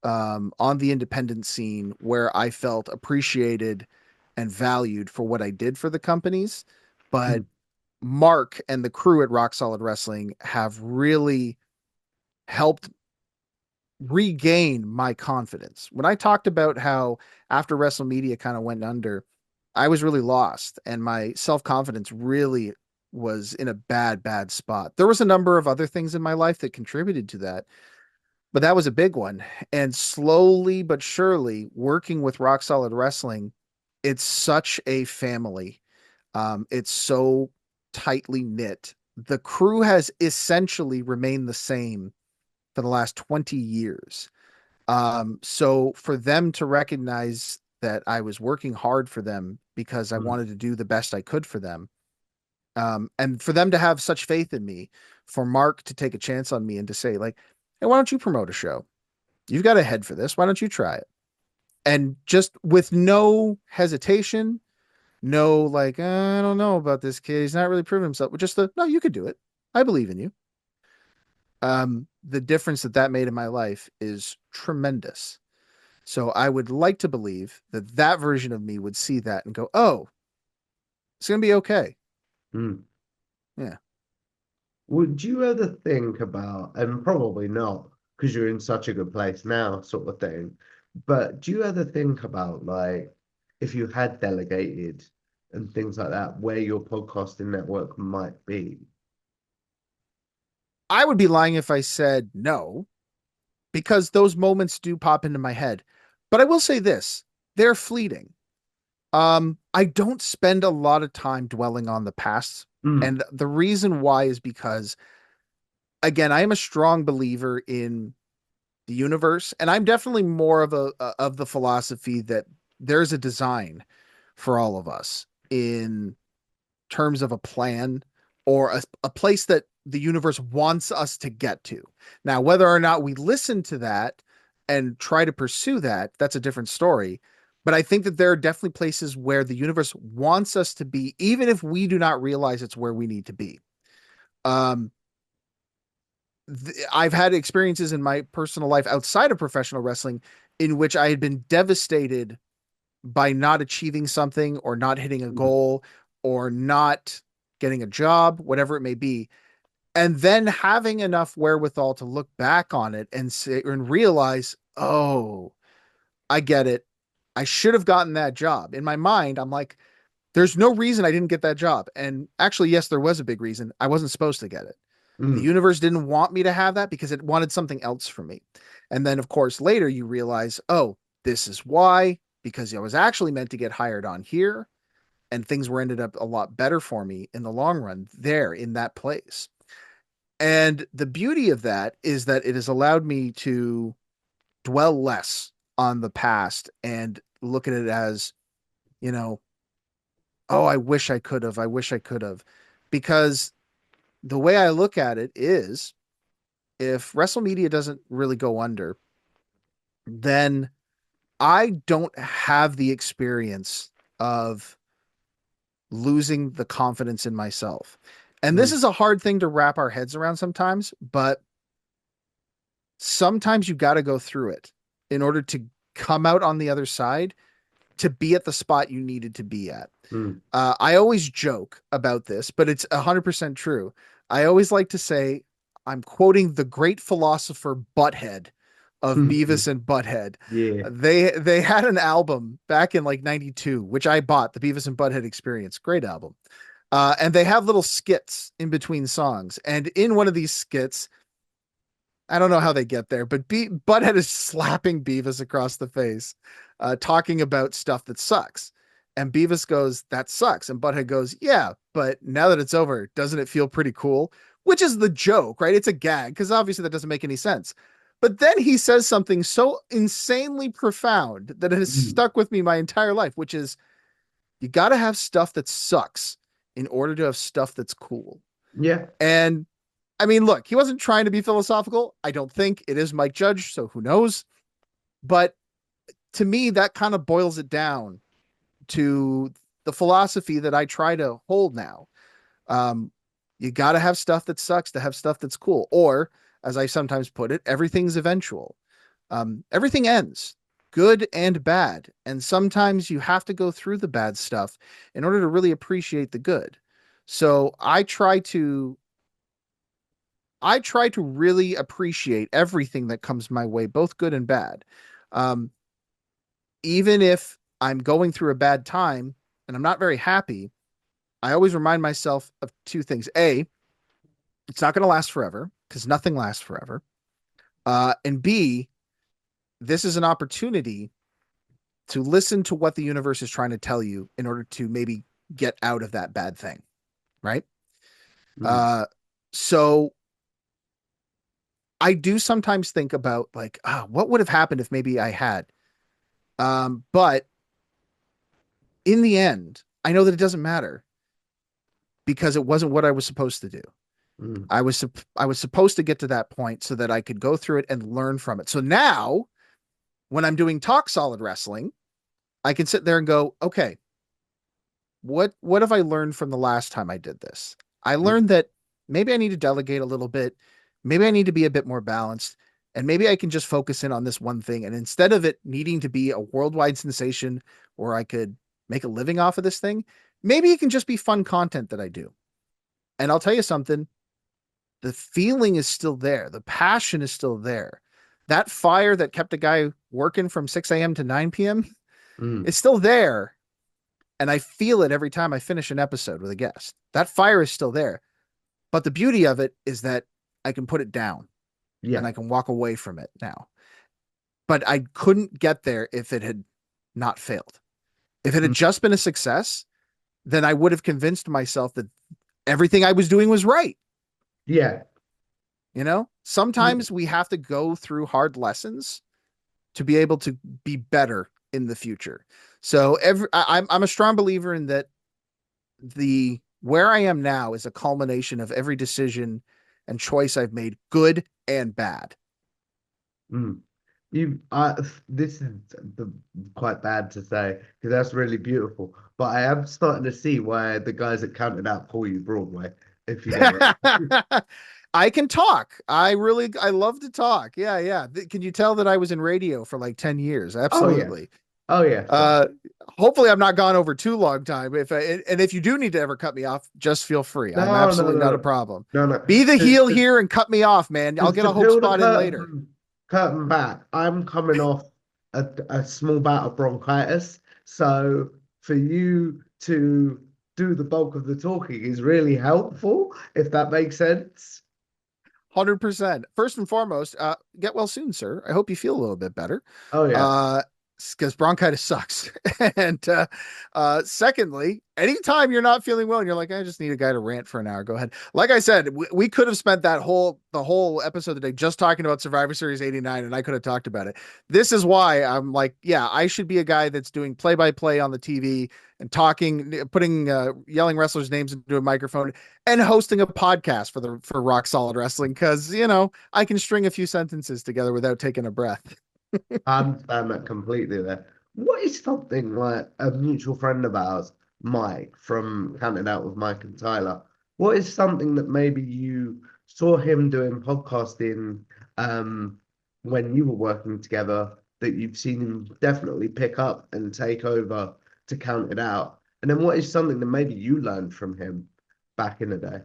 on the independent scene where I felt appreciated and valued for what I did for the companies. But mm, Mark and the crew at Rock Solid Wrestling have really helped regain my confidence. When I talked about how after WrestleMedia kind of went under, I was really lost and my self-confidence really was in a bad spot. There was a number of other things in my life that contributed to that, but that was a big one. And slowly but surely, working with Rock Solid Wrestling, it's such a family. It's so tightly knit. The crew has essentially remained the same for the last 20 years. So for them to recognize that I was working hard for them because I mm, wanted to do the best I could for them, and for them to have such faith in me, for Mark to take a chance on me and to say, like, hey, why don't you promote a show? You've got a head for this. Why don't you try it? And just with no hesitation, no, like, I don't know about this kid. He's not really proven himself. But just the, no, you could do it. I believe in you. The difference that that made in my life is tremendous. So I would like to believe that that version of me would see that and go, oh, it's going to be okay. mm. Yeah. Would you ever think about, and probably not, because you're in such a good place now, sort of thing, but do you ever think about like if you had delegated and things like that, where your podcasting network might be? I would be lying if I said no, because those moments do pop into my head. But I will say this, they're fleeting. I don't spend a lot of time dwelling on the past. Mm. And the reason why is because, again, I am a strong believer in the universe, and I'm definitely more of of the philosophy that there's a design for all of us in terms of a plan or a place that the universe wants us to get to. Now, whether or not we listen to that and try to pursue that, that's a different story. But I think that there are definitely places where the universe wants us to be, even if we do not realize it's where we need to be. Um, I've had experiences in my personal life outside of professional wrestling in which I had been devastated by not achieving something or not hitting a Mm. goal or not getting a job, whatever it may be. And then having enough wherewithal to look back on it and say and realize, oh, I get it. I should have gotten that job. In my mind, I'm like, there's no reason I didn't get that job. And actually, yes, there was a big reason. I wasn't supposed to get it. The Mm. universe didn't want me to have that because it wanted something else from me. And then, of course, later you realize, oh, this is why, because I was actually meant to get hired on here, and things were ended up a lot better for me in the long run there in that place. And the beauty of that is that it has allowed me to dwell less on the past and look at it as, you know, oh, I wish I could have. I wish I could have. Because the way I look at it is if WrestleMedia doesn't really go under, then I don't have the experience of losing the confidence in myself. And this Mm. is a hard thing to wrap our heads around sometimes, but sometimes you got to go through it in order to come out on the other side to be at the spot you needed to be at. Mm. I always joke about this, but it's 100% true. I always like to say, I'm quoting the great philosopher Butthead of Beavis and Butthead. Yeah. They had an album back in like 92, which I bought, the Beavis and Butthead Experience. Great album. And they have little skits in between songs. And in one of these skits, I don't know how they get there, but Butthead is slapping Beavis across the face, talking about stuff that sucks. And Beavis goes, "That sucks." And Butthead goes, "Yeah, but now that it's over, doesn't it feel pretty cool?" Which is the joke, right? It's a gag because obviously that doesn't make any sense. But then he says something so insanely profound that it has Mm. stuck with me my entire life, which is you got to have stuff that sucks in order to have stuff that's cool. Yeah. And I mean, look, he wasn't trying to be philosophical. I don't think it is Mike Judge, so who knows? But to me, that kind of boils it down to the philosophy that I try to hold now. Um, you got to have stuff that sucks to have stuff that's cool. Or, as I sometimes put it, everything's eventual. Everything ends, good and bad. And sometimes you have to go through the bad stuff in order to really appreciate the good. So I try to really appreciate everything that comes my way, both good and bad. Um, Even if I'm going through a bad time and I'm not very happy, I always remind myself of two things. A, it's not going to last forever because nothing lasts forever. And B, this is an opportunity to listen to what the universe is trying to tell you in order to maybe get out of that bad thing. Right. Mm. Uh, so I do sometimes think about like, what would have happened if maybe I had. But in the end, I know that it doesn't matter because it wasn't what I was supposed to do. Mm. I was supposed to get to that point so that I could go through it and learn from it. So now, when I'm doing Talk Solid Wrestling, I can sit there and go, okay, what have I learned from the last time I did this? I Mm. learned that maybe I need to delegate a little bit. Maybe I need to be a bit more balanced. And maybe I can just focus in on this one thing. And instead of it needing to be a worldwide sensation where I could make a living off of this thing, maybe it can just be fun content that I do. And I'll tell you something, the feeling is still there. The passion is still there. That fire that kept a guy working from 6 a.m. to 9 p.m. Mm. is still there. And I feel it every time I finish an episode with a guest. That fire is still there. But the beauty of it is that I can put it down and Yeah. I can walk away from it now. but I couldn't get there if it had not failed. If it had Mm. just been a success, then I would have convinced myself that everything I was doing was right. Yeah. You know, Yeah. sometimes we have to go through hard lessons to be able to be better in the future. So I'm a strong believer in that the where I am now is a culmination of every decision and choice I've made, good and bad. Mm. You, this is the, quite bad to say because that's really beautiful. But I am starting to see why the guys that counted out call you Broadway, if you get it. I can talk. I love to talk. Yeah, yeah. Can you tell that I was in radio for like 10 years? Oh yeah, Absolutely. oh yeah. So, Uh, Hopefully I'm not gone over too long time. And if you do need to ever cut me off, just feel free. I'm no, no, absolutely not a no, problem. no, no. Be the heel Because here and cut me off, man. I'll get to a hope peel the spot in later. curtain back, I'm coming off a small bout of bronchitis. So for you to do the bulk of the talking is really helpful, if that makes sense. 100%. First and foremost, get well soon, sir. I hope you feel a little bit better. Oh yeah. Uh, because bronchitis sucks. And secondly, anytime you're not feeling well and you're like, I just need a guy to rant for an hour, go ahead. Like I said, we could have spent the whole episode today just talking about Survivor Series 89, and I could have talked about it. This is why I'm like, yeah, I should be a guy that's doing play by play on the TV and talking, putting yelling wrestlers' names into a microphone and hosting a podcast for Rock Solid Wrestling, because I can string a few sentences together without taking a breath. I understand that completely there. What is something like a mutual friend of ours, Mike, from Counting Out with Mike and Tyler? What is something that maybe you saw him doing podcasting um, when you were working together that you've seen him definitely pick up and take over to Count It Out? And then what is something that maybe you learned from him back in the day?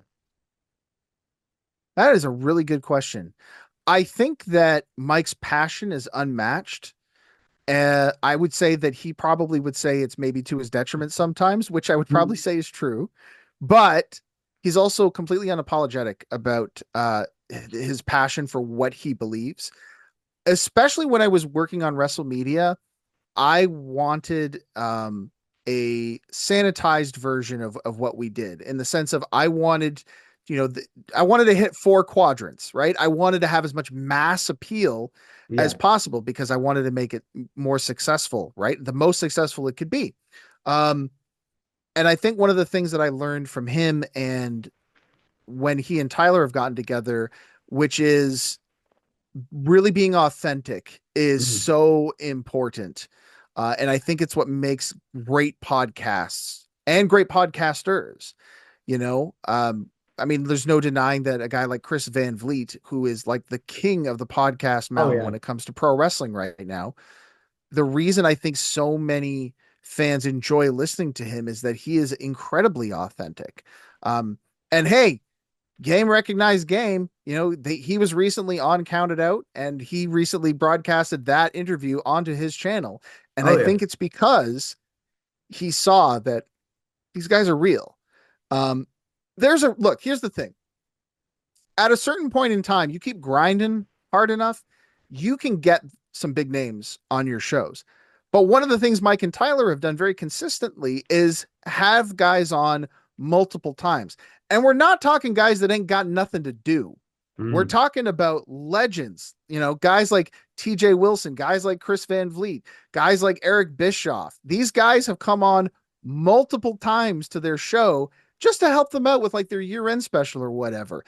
That is a really good question. I think that Mike's passion is unmatched. I would say that he probably would say it's maybe to his detriment sometimes, which I would probably Mm. say is true. But he's also completely unapologetic about his passion for what he believes. Especially when I was working on WrestleMedia, I wanted a sanitized version of what we did, in the sense of I wanted, I wanted to hit four quadrants, right? I wanted to have as much mass appeal as Yeah. possible because I wanted to make it more successful, right? The most successful it could be. Um, and I think one of the things that I learned from him, and when he and Tyler have gotten together, which is really being authentic, is Mm. so important. And I think it's what makes great podcasts and great podcasters. You know, I mean, there's no denying that a guy like Chris Van Vliet, who is like the king of the podcast Oh mountain yeah. when it comes to pro wrestling right now, the reason I think so many fans enjoy listening to him is that he is incredibly authentic. And hey, game recognized game. He was recently on Counted Out, and he recently broadcasted that interview onto his channel. And Oh I yeah. think it's because he saw that these guys are real. Um, here's the thing. At a certain point in time, you keep grinding hard enough, you can get some big names on your shows. But one of the things Mike and Tyler have done very consistently is have guys on multiple times. And we're not talking guys that ain't got nothing to do. We're Mm. talking about legends, guys like TJ Wilson, guys like Chris Van Vliet, guys like Eric Bischoff. These guys have come on multiple times to their show just to help them out with like their year end special or whatever.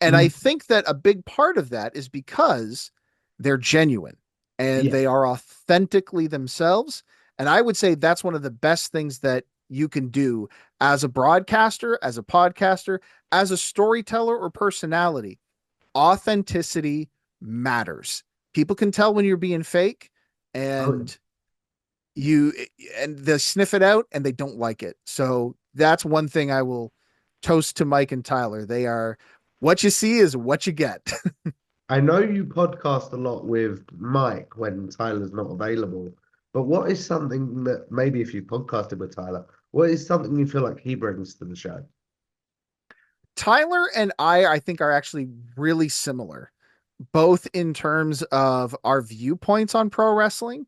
And I Mm. think that a big part of that is because they're genuine and Yeah. they are authentically themselves. And I would say that's one of the best things that you can do as a broadcaster, as a podcaster, as a storyteller or personality. Authenticity matters. People can tell when you're being fake, Oh yeah. and you and they sniff it out and they don't like it. So that's one thing I will toast to Mike and Tyler. They are, what you see is what you get. I know you podcast a lot with Mike when Tyler's not available, but what is something that maybe if you podcasted with Tyler, what is something you feel like he brings to the show? Tyler and I think are actually really similar. both in terms of our viewpoints on pro wrestling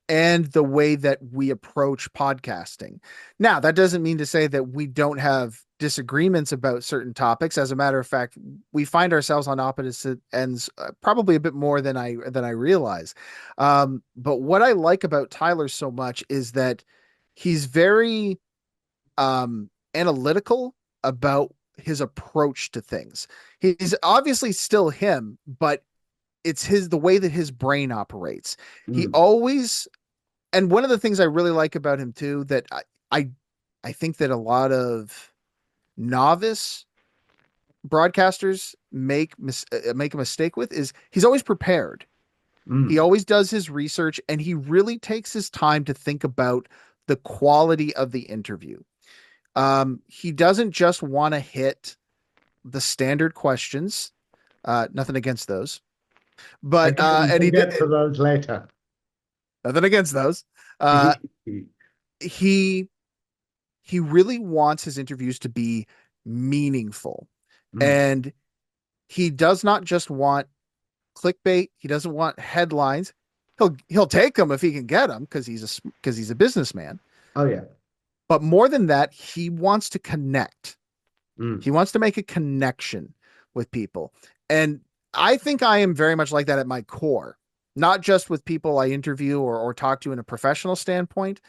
and the way that we approach podcasting. Now, that doesn't mean to say that we don't have disagreements about certain topics. As a matter of fact, we find ourselves on opposite ends, probably a bit more than I realize. But what I like about Tyler so much is that he's very analytical about his approach to things. He's obviously still him, but it's the way that his brain operates. He Mm, always, and one of the things I really like about him too, that I, I think that a lot of novice broadcasters make a mistake with is he's always prepared. He mm, always does his research and he really takes his time to think about the quality of the interview. He doesn't just want to hit the standard questions. Nothing against those, but Again, and we'll get to those later. nothing against those. Uh, he he really wants his interviews to be meaningful, Mm, and he does not just want clickbait. He doesn't want headlines. He'll take them if he can get them because he's a businessman. oh yeah. But more than that, he wants to connect. Mm, He wants to make a connection with people. And I think I am very much like that at my core, not just with people I interview or talk to in a professional standpoint,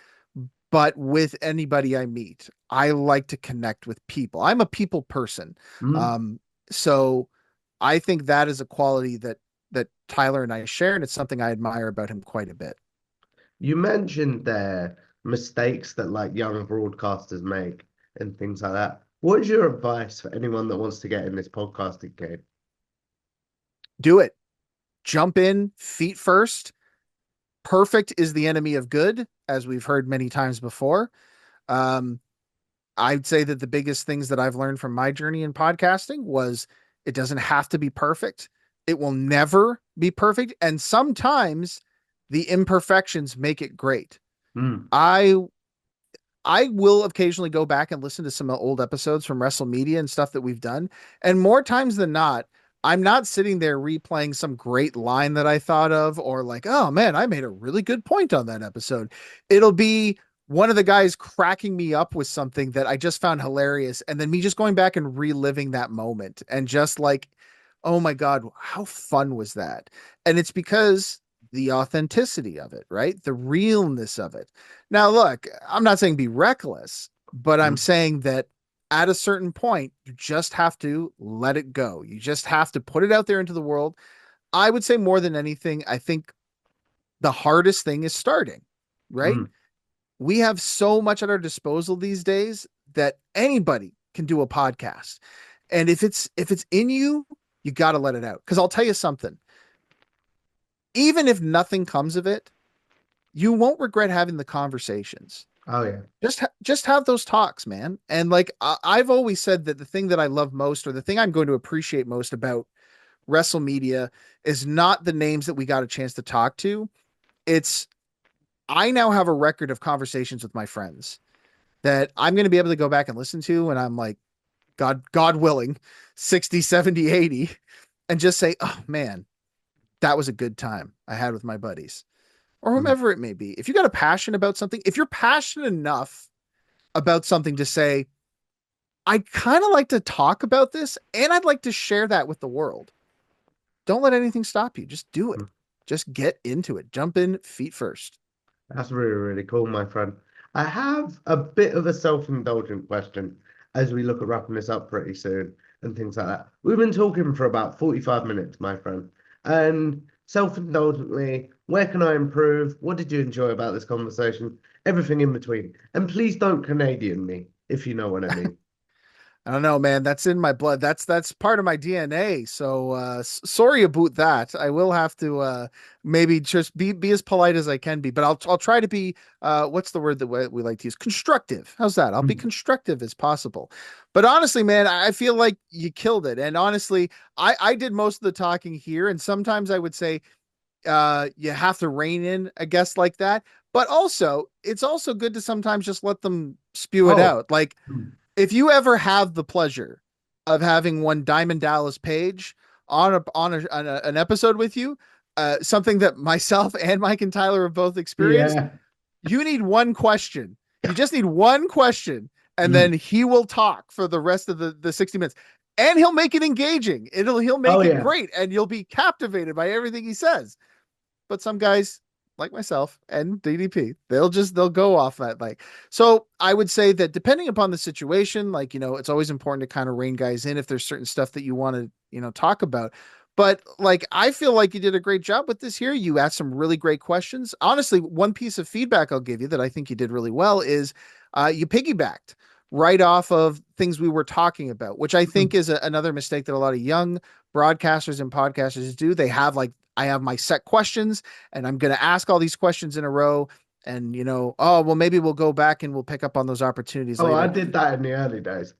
but with anybody I meet. I like to connect with people. I'm a people person. mm. Um, so I think that is a quality that Tyler and I share, and it's something I admire about him quite a bit. You mentioned there mistakes that like young broadcasters make and things like that. What is your advice for anyone that wants to get in this podcasting game? Do it. Jump in, feet first. Perfect is the enemy of good, as we've heard many times before. Um, I'd say that the biggest things that I've learned from my journey in podcasting was it doesn't have to be perfect. It will never be perfect. And sometimes the imperfections make it great. Mm, I I will occasionally go back and listen to some old episodes from WrestleMedia and stuff that we've done. And more times than not, I'm not sitting there replaying some great line that I thought of or like, oh man, I made a really good point on that episode. It'll be one of the guys cracking me up with something that I just found hilarious. And then me just going back and reliving that moment and just like, oh my God, how fun was that? And it's because the authenticity of it, right? The realness of it. Now, look, I'm not saying be reckless, but I'm mm, saying that at a certain point, you just have to let it go. You just have to put it out there into the world. I would say more than anything, I think the hardest thing is starting, right? mm, We have so much at our disposal these days that anybody can do a podcast. And if it's in you, you got to let it out. Cuz I'll tell you something. Even if nothing comes of it, you won't regret having the conversations. oh yeah. Just have those talks, man. And like I've always said that the thing that I love most or the thing I'm going to appreciate most about WrestleMedia is not the names that we got a chance to talk to. It's I now have a record of conversations with my friends that I'm going to be able to go back and listen to and I'm like God willing 60, 70, 80, and just say, "Oh man, that was a good time I had with my buddies." Or Mm, whomever it may be. If you got a passion about something, if you're passionate enough about something to say, I kind of like to talk about this and I'd like to share that with the world. Don't let anything stop you. Just do it. mm. Just get into it. Jump in feet first. That's really, really cool, my friend. I have a bit of a self-indulgent question as we look at wrapping this up pretty soon and things like that. We've been talking for about 45 minutes, my friend. And self-indulgently, where can I improve? What did you enjoy about this conversation? Everything in between. And please don't Canadian me, if you know what I mean. I don't know, man. That's in my blood. That's part of my DNA. So sorry about that. I will have to maybe just be as polite as I can be, but I'll try to be what's the word that we like to use? Constructive. How's that? I'll be Mm. constructive as possible. But honestly, man, I feel like you killed it. And honestly, I did most of the talking here, and sometimes I would say you have to rein in a guest like that. But also, it's also good to sometimes just let them spew it Oh, out. Like mm. if you ever have the pleasure of having one Diamond Dallas Page an episode with you, something that myself and Mike and Tyler have both experienced. Yeah. You need one question. You just need one question, and then Mm. he will talk for the rest of the 60 minutes. And he'll make it engaging. He'll make Oh it yeah. great, and you'll be captivated by everything he says. But some guys like myself and DDP, they'll go off that like. So I would say that depending upon the situation, like, it's always important to kind of rein guys in if there's certain stuff that you want to, talk about. But like, I feel like you did a great job with this here. You asked some really great questions. Honestly, one piece of feedback I'll give you that I think you did really well is you piggybacked right off of things we were talking about, which I think Mm. is another mistake that a lot of young broadcasters and podcasters do. They have like, I have my set questions and I'm going to ask all these questions in a row. And, oh, well, maybe we'll go back and we'll pick up on those opportunities Oh, I later. did that in the early days.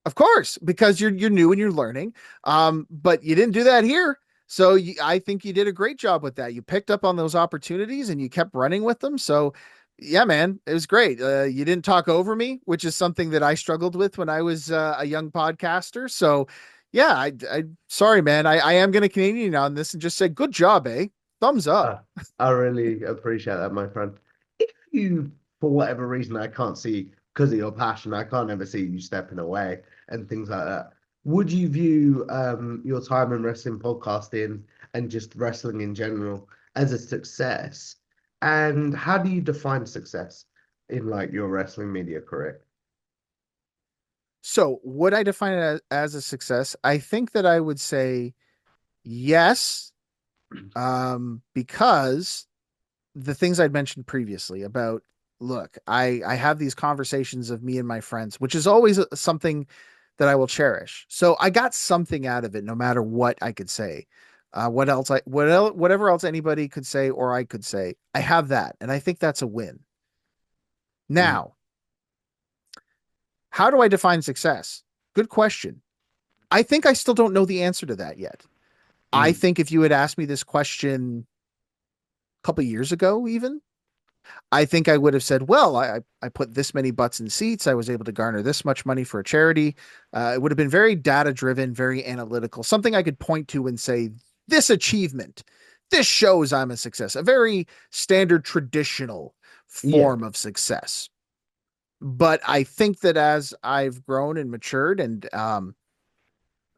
Of course, because you're new and you're learning. But you didn't do that here. So I think you did a great job with that. You picked up on those opportunities and you kept running with them. So yeah, man, it was great. You didn't talk over me, which is something that I struggled with when I was a young podcaster. So yeah, I sorry, man. I am going to Canadian on this and just say, good job, eh? Thumbs up. Uh, I really appreciate that, my friend. If you, for whatever reason, I can't see because of your passion, I can't ever see you stepping away and things like that. Would you view your time in wrestling podcasting and just wrestling in general as a success? And how do you define success in like your wrestling media career? So would I define it as a success? I think that I would say yes, because the things I'd mentioned previously about, look, I have these conversations of me and my friends, which is always something that I will cherish. So I got something out of it, no matter what I could say. Whatever else anybody could say or I could say, I have that, and I think that's a win. Mm, Now, how do I define success? Good question. I think I still don't know the answer to that yet. I mm, think if you had asked me this question a couple years ago, even, I think I would have said, well, I put this many butts in seats. I was able to garner this much money for a charity. It would have been very data driven, very analytical, something I could point to and say, this achievement, this shows I'm a success, a very standard traditional yeah. form of success. But I think that as I've grown and matured and,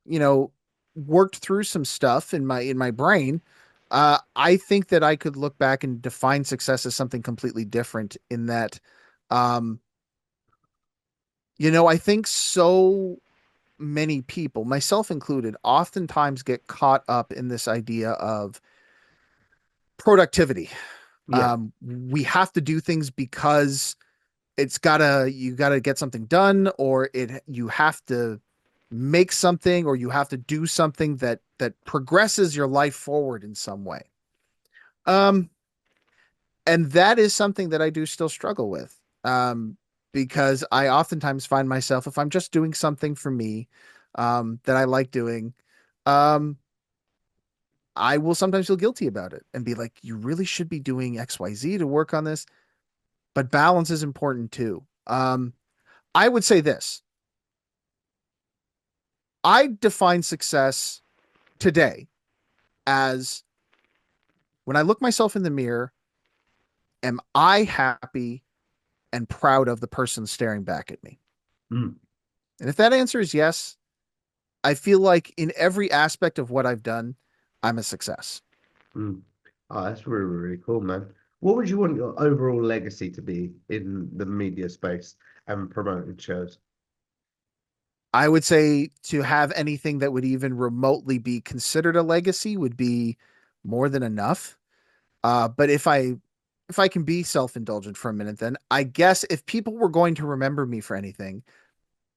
you know, worked through some stuff in my brain, I think that I could look back and define success as something completely different in that, um, I think so many people, myself included, oftentimes get caught up in this idea of productivity. Yeah. We have to do things because you gotta get something done, or you have to make something, or you have to do something that progresses your life forward in some way. Um, and that is something that I do still struggle with. Because I oftentimes find myself, if I'm just doing something for me, that I like doing, um, I will sometimes feel guilty about it and be like, you really should be doing XYZ to work on this. But balance is important too. I would say this. I define success today as when I look myself in the mirror, am I happy and proud of the person staring back at me? Mm, And if that answer is yes, I feel like in every aspect of what I've done, I'm a success. mm. Oh, that's really, really cool, man. What would you want your overall legacy to be in the media space and promoting shows? I would say to have anything that would even remotely be considered a legacy would be more than enough. But if I can be self-indulgent for a minute, then I guess if people were going to remember me for anything,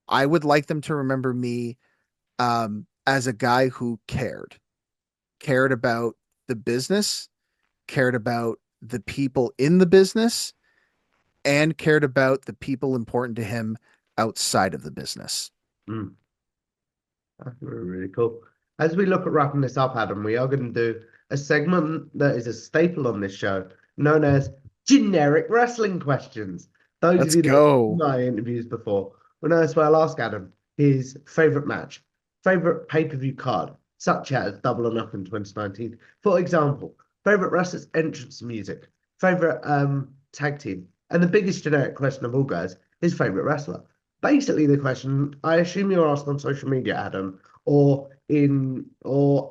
I would like them to remember me as a guy who cared about the business, cared about the people in the business, and cared about the people important to him outside of the business. Mm. That's really, really cool. As we look at wrapping this up, Adam, we are going to do a segment that is a staple on this show, known as generic wrestling questions. Those of Let's you that have seen go. my interviews before will know this. Where I'll ask Adam his favorite match, favorite pay-per-view card, such as Double or Nothing 2019. For example, favorite wrestlers' entrance music, favorite tag team, and the biggest generic question of all, guys, is favorite wrestler. Basically, the question I assume you're asked on social media, Adam, or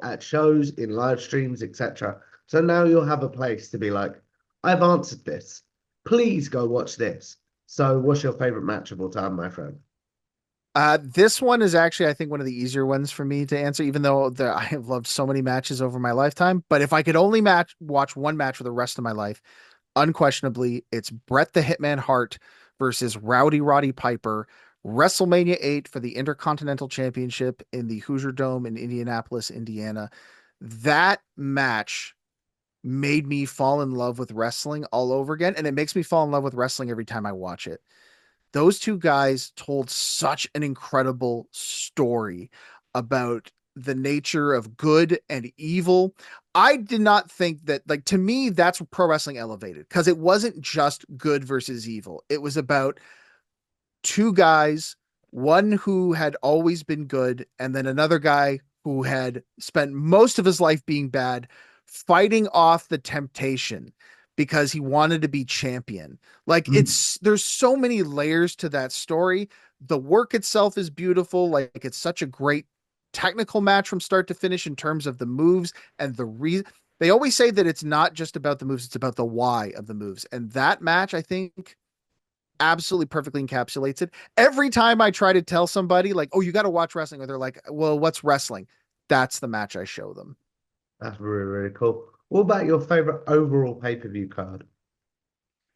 at shows, in live streams, etc. So now you'll have a place to be like, I've answered this. Please go watch this. So, what's your favorite match of all time, my friend? This one is actually, I think, one of the easier ones for me to answer, even though I have loved so many matches over my lifetime. But if I could only watch one match for the rest of my life, unquestionably, it's Bret the Hitman Hart versus Rowdy Roddy Piper, WrestleMania 8 for the Intercontinental Championship in the Hoosier Dome in Indianapolis, Indiana. That match made me fall in love with wrestling all over again, and it makes me fall in love with wrestling every time I watch it. Those two guys told such an incredible story about the nature of good and evil. I did not think that, like, to me, that's pro wrestling elevated because it wasn't just good versus evil. It was about two guys, one who had always been good, and then another guy who had spent most of his life being bad, fighting off the temptation because he wanted to be champion. Like Mm. there's so many layers to that story. The work itself is beautiful. Like it's such a great technical match from start to finish in terms of the moves and the reason. They always say that it's not just about the moves, it's about the why of the moves. And that match, I think, absolutely perfectly encapsulates it. Every time I try to tell somebody, like, oh, you got to watch wrestling, or they're like, well, what's wrestling? That's the match I show them. That's really, really cool. What about your favorite overall pay-per-view card?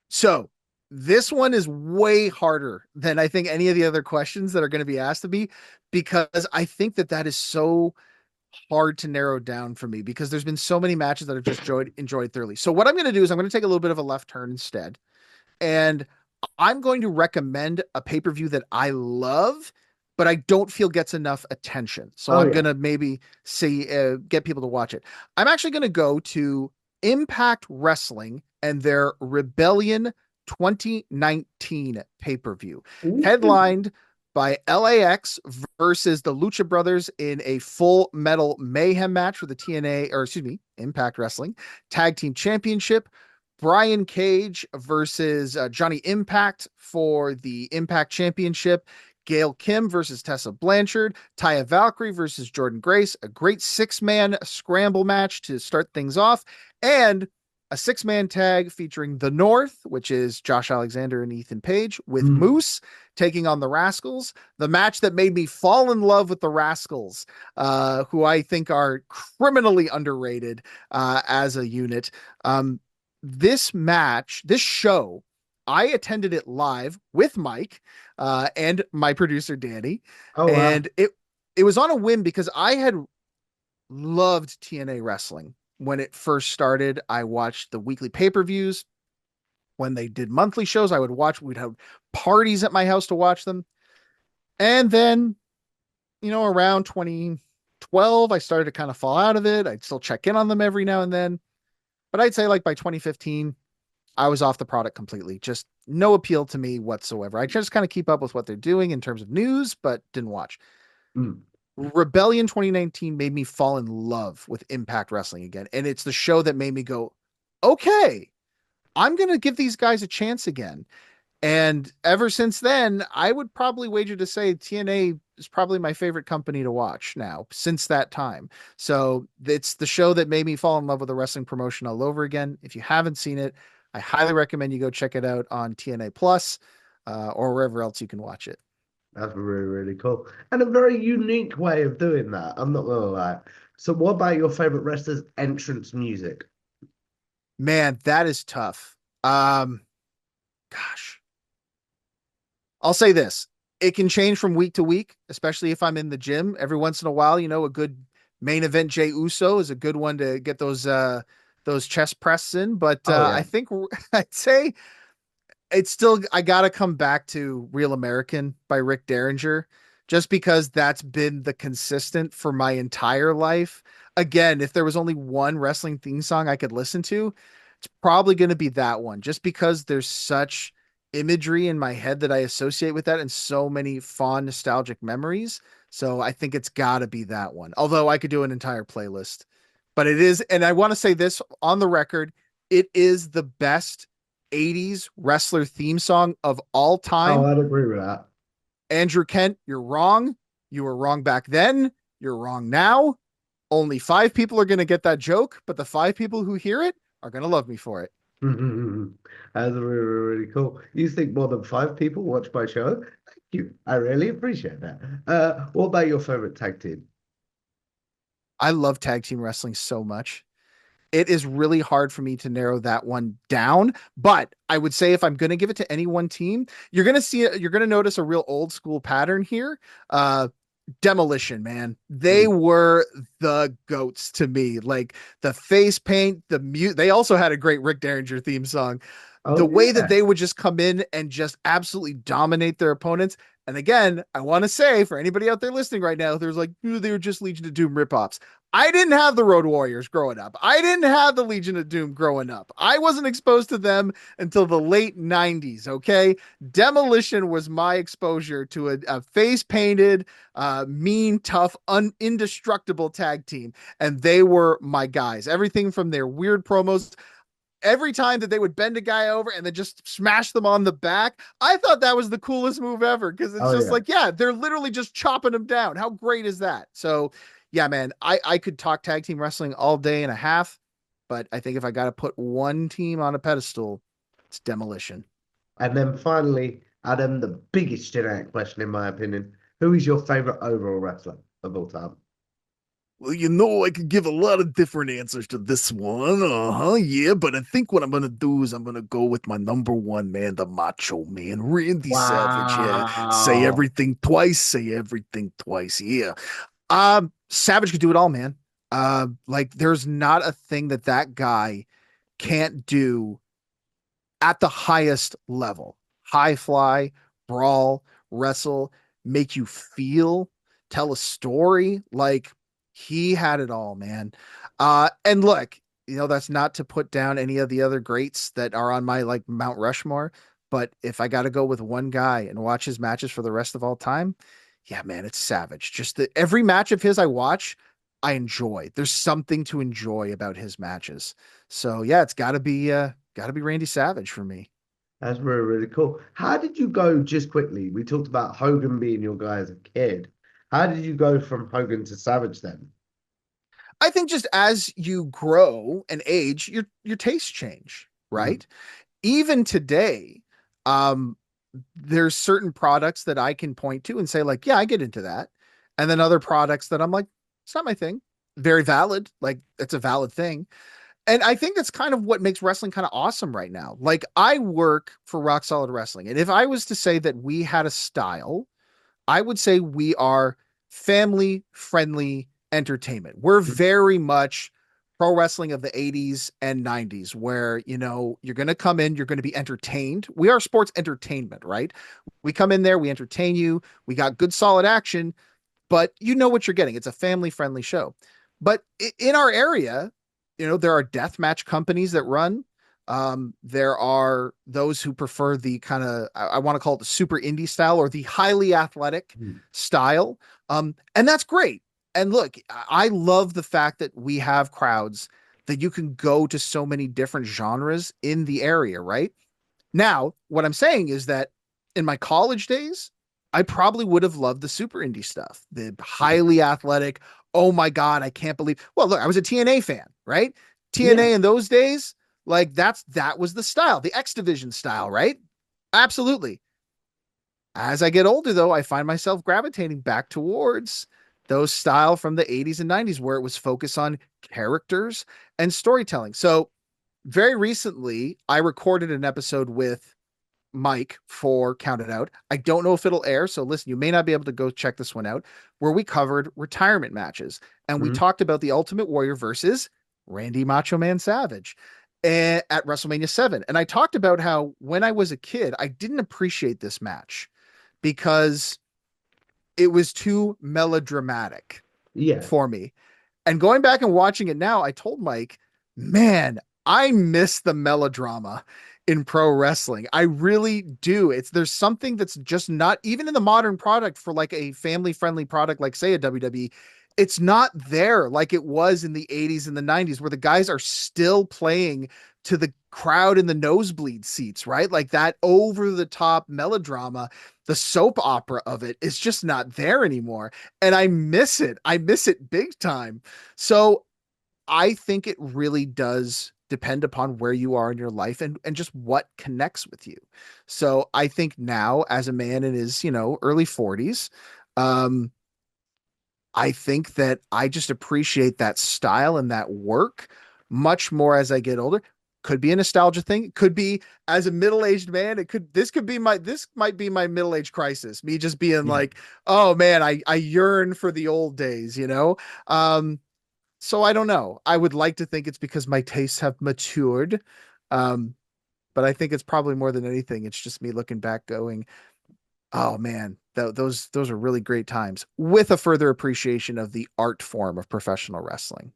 So this one is way harder than I think any of the other questions that are going to be asked of me because I think that that is so hard to narrow down for me because there's been so many matches that I've just enjoyed thoroughly. So what I'm going to do is I'm going to take a little bit of a left turn instead. And I'm going to recommend a pay-per-view that I love, but I don't feel gets enough attention. So Oh I'm yeah. going to maybe see get people to watch it. I'm actually going to go to Impact Wrestling and their Rebellion 2019 pay-per-view, Ooh. headlined by LAX versus the Lucha Brothers in a Full Metal Mayhem match for the TNA, or excuse me, Impact Wrestling Tag Team Championship. Brian Cage versus Johnny Impact for the Impact Championship. Gail Kim versus Tessa Blanchard. Taya Valkyrie versus Jordan Grace. A great six-man scramble match to start things off. And a six-man tag featuring The North, which is Josh Alexander and Ethan Page, with Mm. Moose taking on the Rascals. The match that made me fall in love with the Rascals, who I think are criminally underrated as a unit. This match, this show, I attended it live with Mike and my producer Danny, Oh wow. and it was on a whim because I had loved TNA wrestling when it first started. I watched the weekly pay-per-views. When they did monthly shows, I would watch. We'd have parties at my house to watch them, and then around 2012, I started to kind of fall out of it. I'd still check in on them every now and then, but I'd say like by 2015 I was off the product completely. Just no appeal to me whatsoever. I just kind of keep up with what they're doing in terms of news, but didn't watch. Mm. Rebellion 2019 made me fall in love with Impact Wrestling again. And it's the show that made me go, okay, I'm going to give these guys a chance again. And ever since then, I would probably wager to say TNA is probably my favorite company to watch now since that time. So it's the show that made me fall in love with a wrestling promotion all over again. If you haven't seen it, I highly recommend you go check it out on TNA Plus or wherever else you can watch it. That's really, really cool. And a very unique way of doing that. I'm not gonna lie. So what about your favorite wrestler's entrance music? Man, that is tough. Um, Gosh, I'll say this. It can change from week to week, especially if I'm in the gym. Every once in a while, a good main event Jay Uso is a good one to get those chest press in. But Oh I yeah. think I'd say it's still I gotta come back to Real American by Rick Derringer, just because that's been the consistent for my entire life. Again, if there was only one wrestling theme song I could listen to, it's probably going to be that one, just because there's such imagery in my head that I associate with that and so many fond nostalgic memories. So I think it's got to be that one. Although I could do an entire playlist. But it is, and I want to say this on the record, it is the best 80s wrestler theme song of all Oh, time. I'd agree with that. Andrew Kent, you're wrong. You were wrong back then. You're wrong now. Only 5 people are going to get that joke, but the 5 people who hear it are going to love me for it. That's really, really cool. You think more than 5 people watch my show? Thank you. I really appreciate that. What about your favorite tag team? I love tag team wrestling so much. It is really hard for me to narrow that one down. But I would say if I'm going to give it to any one team, you're going to notice a real old school pattern here. Uh, Demolition, man. They Mm. were the goats to me. Like the face paint, they also had a great Rick Derringer theme song. The Oh, way that yeah. they would just come in and just absolutely dominate their opponents. And again, I want to say for anybody out there listening right now, there's like, they were just Legion of Doom ripoffs. I didn't have the Road Warriors growing up. I didn't have the Legion of Doom growing up. I wasn't exposed to them until the late 90s. Okay. Demolition was my exposure to a face painted, mean, tough, indestructible tag team. And they were my guys. Everything from their weird promos, every time that they would bend a guy over and then just smash them on the back, I thought that was the coolest move ever because it's Oh, just yeah. like, yeah, they're literally just chopping them down. How great is that? So, yeah, man, I could talk tag team wrestling all day and a half, but I think if I got to put one team on a pedestal, it's Demolition. And then finally, Adam, the biggest genetic question, in my opinion, who is your favorite overall wrestler of all time? Well, I could give a lot of different answers to this one. Yeah, but I think what I'm gonna do is I'm gonna go with my number one man, the Macho Man, Randy Savage. Yeah, Wow. say everything twice. Yeah. Savage could do it all, man. Like there's not a thing that guy can't do at the highest level. High fly, brawl, wrestle, make you feel, tell a story. Like he had it all, man. And look, that's not to put down any of the other greats that are on my like Mount Rushmore. But if I got to go with one guy and watch his matches for the rest of all time, yeah, man, it's Savage. Just every match of his I watch, I enjoy. There's something to enjoy about his matches. So yeah, it's gotta be Randy Savage for me. That's really, really cool. How did you go, just quickly? We talked about Hogan being your guy as a kid. How did you go from Hogan to Savage then? I think just as you grow and age, your tastes change, Mhm. right? Even today, um, there's certain products that I can point to and say, like, yeah, I get into that. And then other products that I'm like, it's not my thing. Very valid. Like, it's a valid thing. And I think that's kind of what makes wrestling kind of awesome right now. Like, I work for Rock Solid Wrestling. And if I was to say that we had a style, I would say we are family friendly entertainment. We're very much pro wrestling of the 80s and 90s, where, you're going to come in, you're going to be entertained. We are sports entertainment, right? We come in there, we entertain you, we got good, solid action, but you know what you're getting. It's a family friendly show. But in our area, there are death match companies that run. There are those who prefer the kind of, I want to call it the super indie style or the highly athletic Mhm. style. And that's great. And look, I love the fact that we have crowds that you can go to so many different genres in the area, right? Now, what I'm saying is that in my college days, I probably would have loved the super indie stuff, the highly athletic. Oh my God, I can't believe. Well, look, I was a TNA fan, right? Yeah. TNA in those days, like that was the style, the X Division style, right? Absolutely. As I get older, though, I find myself gravitating back towards those style from the 80s and 90s where it was focused on characters and storytelling. So very recently, I recorded an episode with Mike for Count It Out. I don't know if it'll air, so listen, you may not be able to go check this one out, where we covered retirement matches and we Mhm. talked about the Ultimate Warrior versus Randy Macho Man Savage at WrestleMania 7. And I talked about how when I was a kid, I didn't appreciate this match because it was too melodramatic Yeah. for me. And going back and watching it now, I told Mike, man, I miss the melodrama in pro wrestling. I really do. There's something that's just not even in the modern product for like a family friendly product, like say a WWE. It's not there like it was in the 80s and the 90s, where the guys are still playing to the crowd in the nosebleed seats, right? Like that over the top melodrama, the soap opera of it is just not there anymore. And I miss it. I miss it big time. So I think it really does depend upon where you are in your life and just what connects with you. So I think now, as a man in his, early 40s, I think that I just appreciate that style and that work much more as I get older. Could be a nostalgia thing. Could be as a middle-aged man. This might be my middle-age crisis. Me just being Yeah. like, oh man, I yearn for the old days, So I don't know. I would like to think it's because my tastes have matured. But I think it's probably more than anything. It's just me looking back going, oh man, those are really great times, with a further appreciation of the art form of professional wrestling.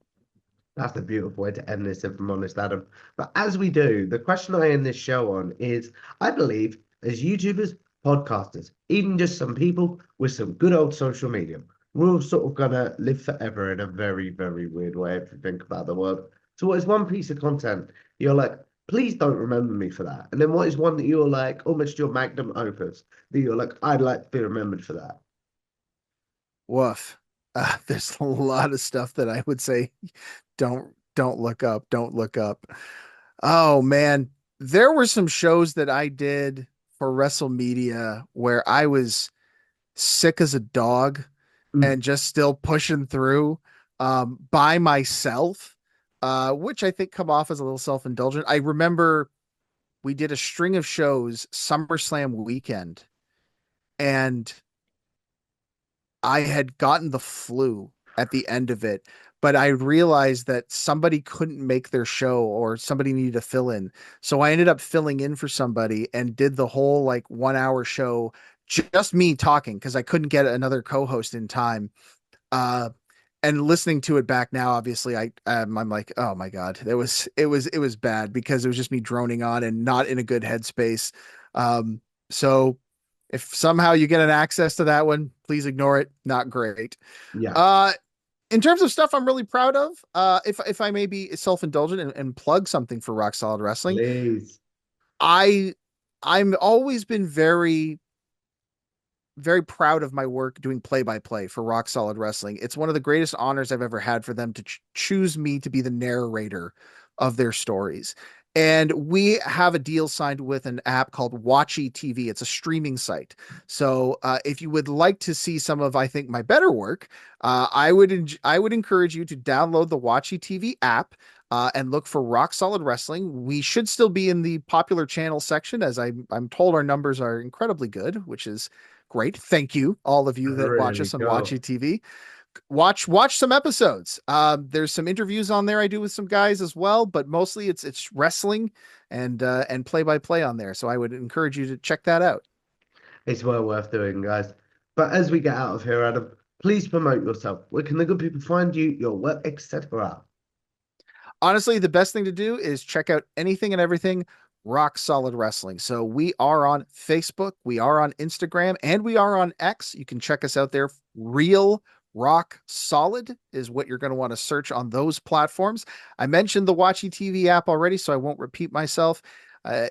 That's a beautiful way to end this, if I'm honest, Adam. But as we do, the question I end this show on is, I believe, as YouTubers, podcasters, even just some people with some good old social media, we're all sort of gonna live forever in a very, very weird way if you think about the world. So what is one piece of content you're like, please don't remember me for that? And then what is one that you're like, almost your magnum opus, that you're like, I'd like to be remembered for that? Woof. There's a lot of stuff that I would say, don't look up, don't look up. Oh man, there were some shows that I did for WrestleMedia where I was sick as a dog Mm. and just still pushing through by myself, which I think come off as a little self-indulgent. I remember we did a string of shows SummerSlam weekend, and I had gotten the flu at the end of it, but I realized that somebody couldn't make their show or somebody needed to fill in. So I ended up filling in for somebody and did the whole like 1 hour show, just me talking because I couldn't get another co-host in time. Uh, and listening to it back now, obviously I'm like, oh my God, it was bad because it was just me droning on and not in a good headspace. So if somehow you get an access to that one, please ignore it. Not great. Yeah, Uh, in terms of stuff I'm really proud of, if I may be self-indulgent and plug something for Rock Solid Wrestling, please. I I'm always been very very proud of my work doing play-by-play for Rock Solid Wrestling. It's one of the greatest honors I've ever had for them to choose me to be the narrator of their stories. And we have a deal signed with an app called Watchy TV. It's a streaming site. So if you would like to see some of, I think, my better work, I would encourage you to download the Watchy TV app. And look for Rock Solid Wrestling. We should still be in the popular channel section, as I'm told our numbers are incredibly good, which is great. Thank you, all of you that watch Really us on go. Watchy TV. Watch some episodes. There's some interviews on there I do with some guys as well, but mostly it's wrestling and play by play on there. So I would encourage you to check that out. It's well worth doing, guys. But as we get out of here, Adam, please promote yourself. Where can the good people find you, your work, etc.? Honestly, the best thing to do is check out anything and everything Rock Solid Wrestling. So we are on Facebook, we are on Instagram, and we are on X. You can check us out there. Real Rock Solid is what you're going to want to search on those platforms. I mentioned the Watchy TV app already, so I won't repeat myself.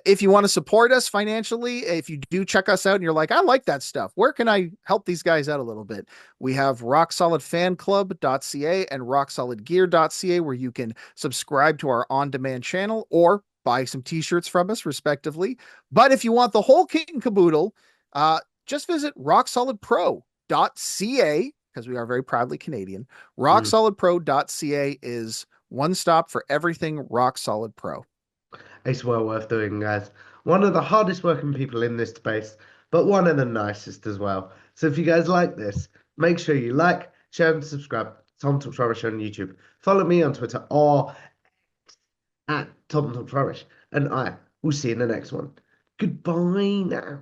If you want to support us financially, if you do check us out and you're like, I like that stuff, where can I help these guys out a little bit? We have rocksolidfanclub.ca and rocksolidgear.ca, where you can subscribe to our on-demand channel or buy some t-shirts from us, respectively. But if you want the whole kit and caboodle, just visit rocksolidpro.ca, because we are very proudly Canadian. Rocksolidpro.ca is one stop for everything Rock Solid Pro. It's well worth doing, guys. One of the hardest working people in this space, but one of the nicest as well. So if you guys like this, make sure you like, share, and subscribe. Tom Talks Rubbish on YouTube. Follow me on Twitter or at Tom Talks Rubbish, and I will see you in the next one. Goodbye now.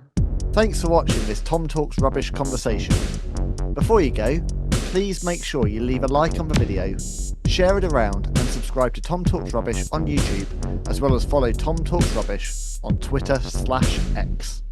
Thanks for watching this Tom Talks Rubbish conversation. Before you go, please make sure you leave a like on the video, share it around, and subscribe to Tom Talks Rubbish on YouTube, as well as follow Tom Talks Rubbish on Twitter/X.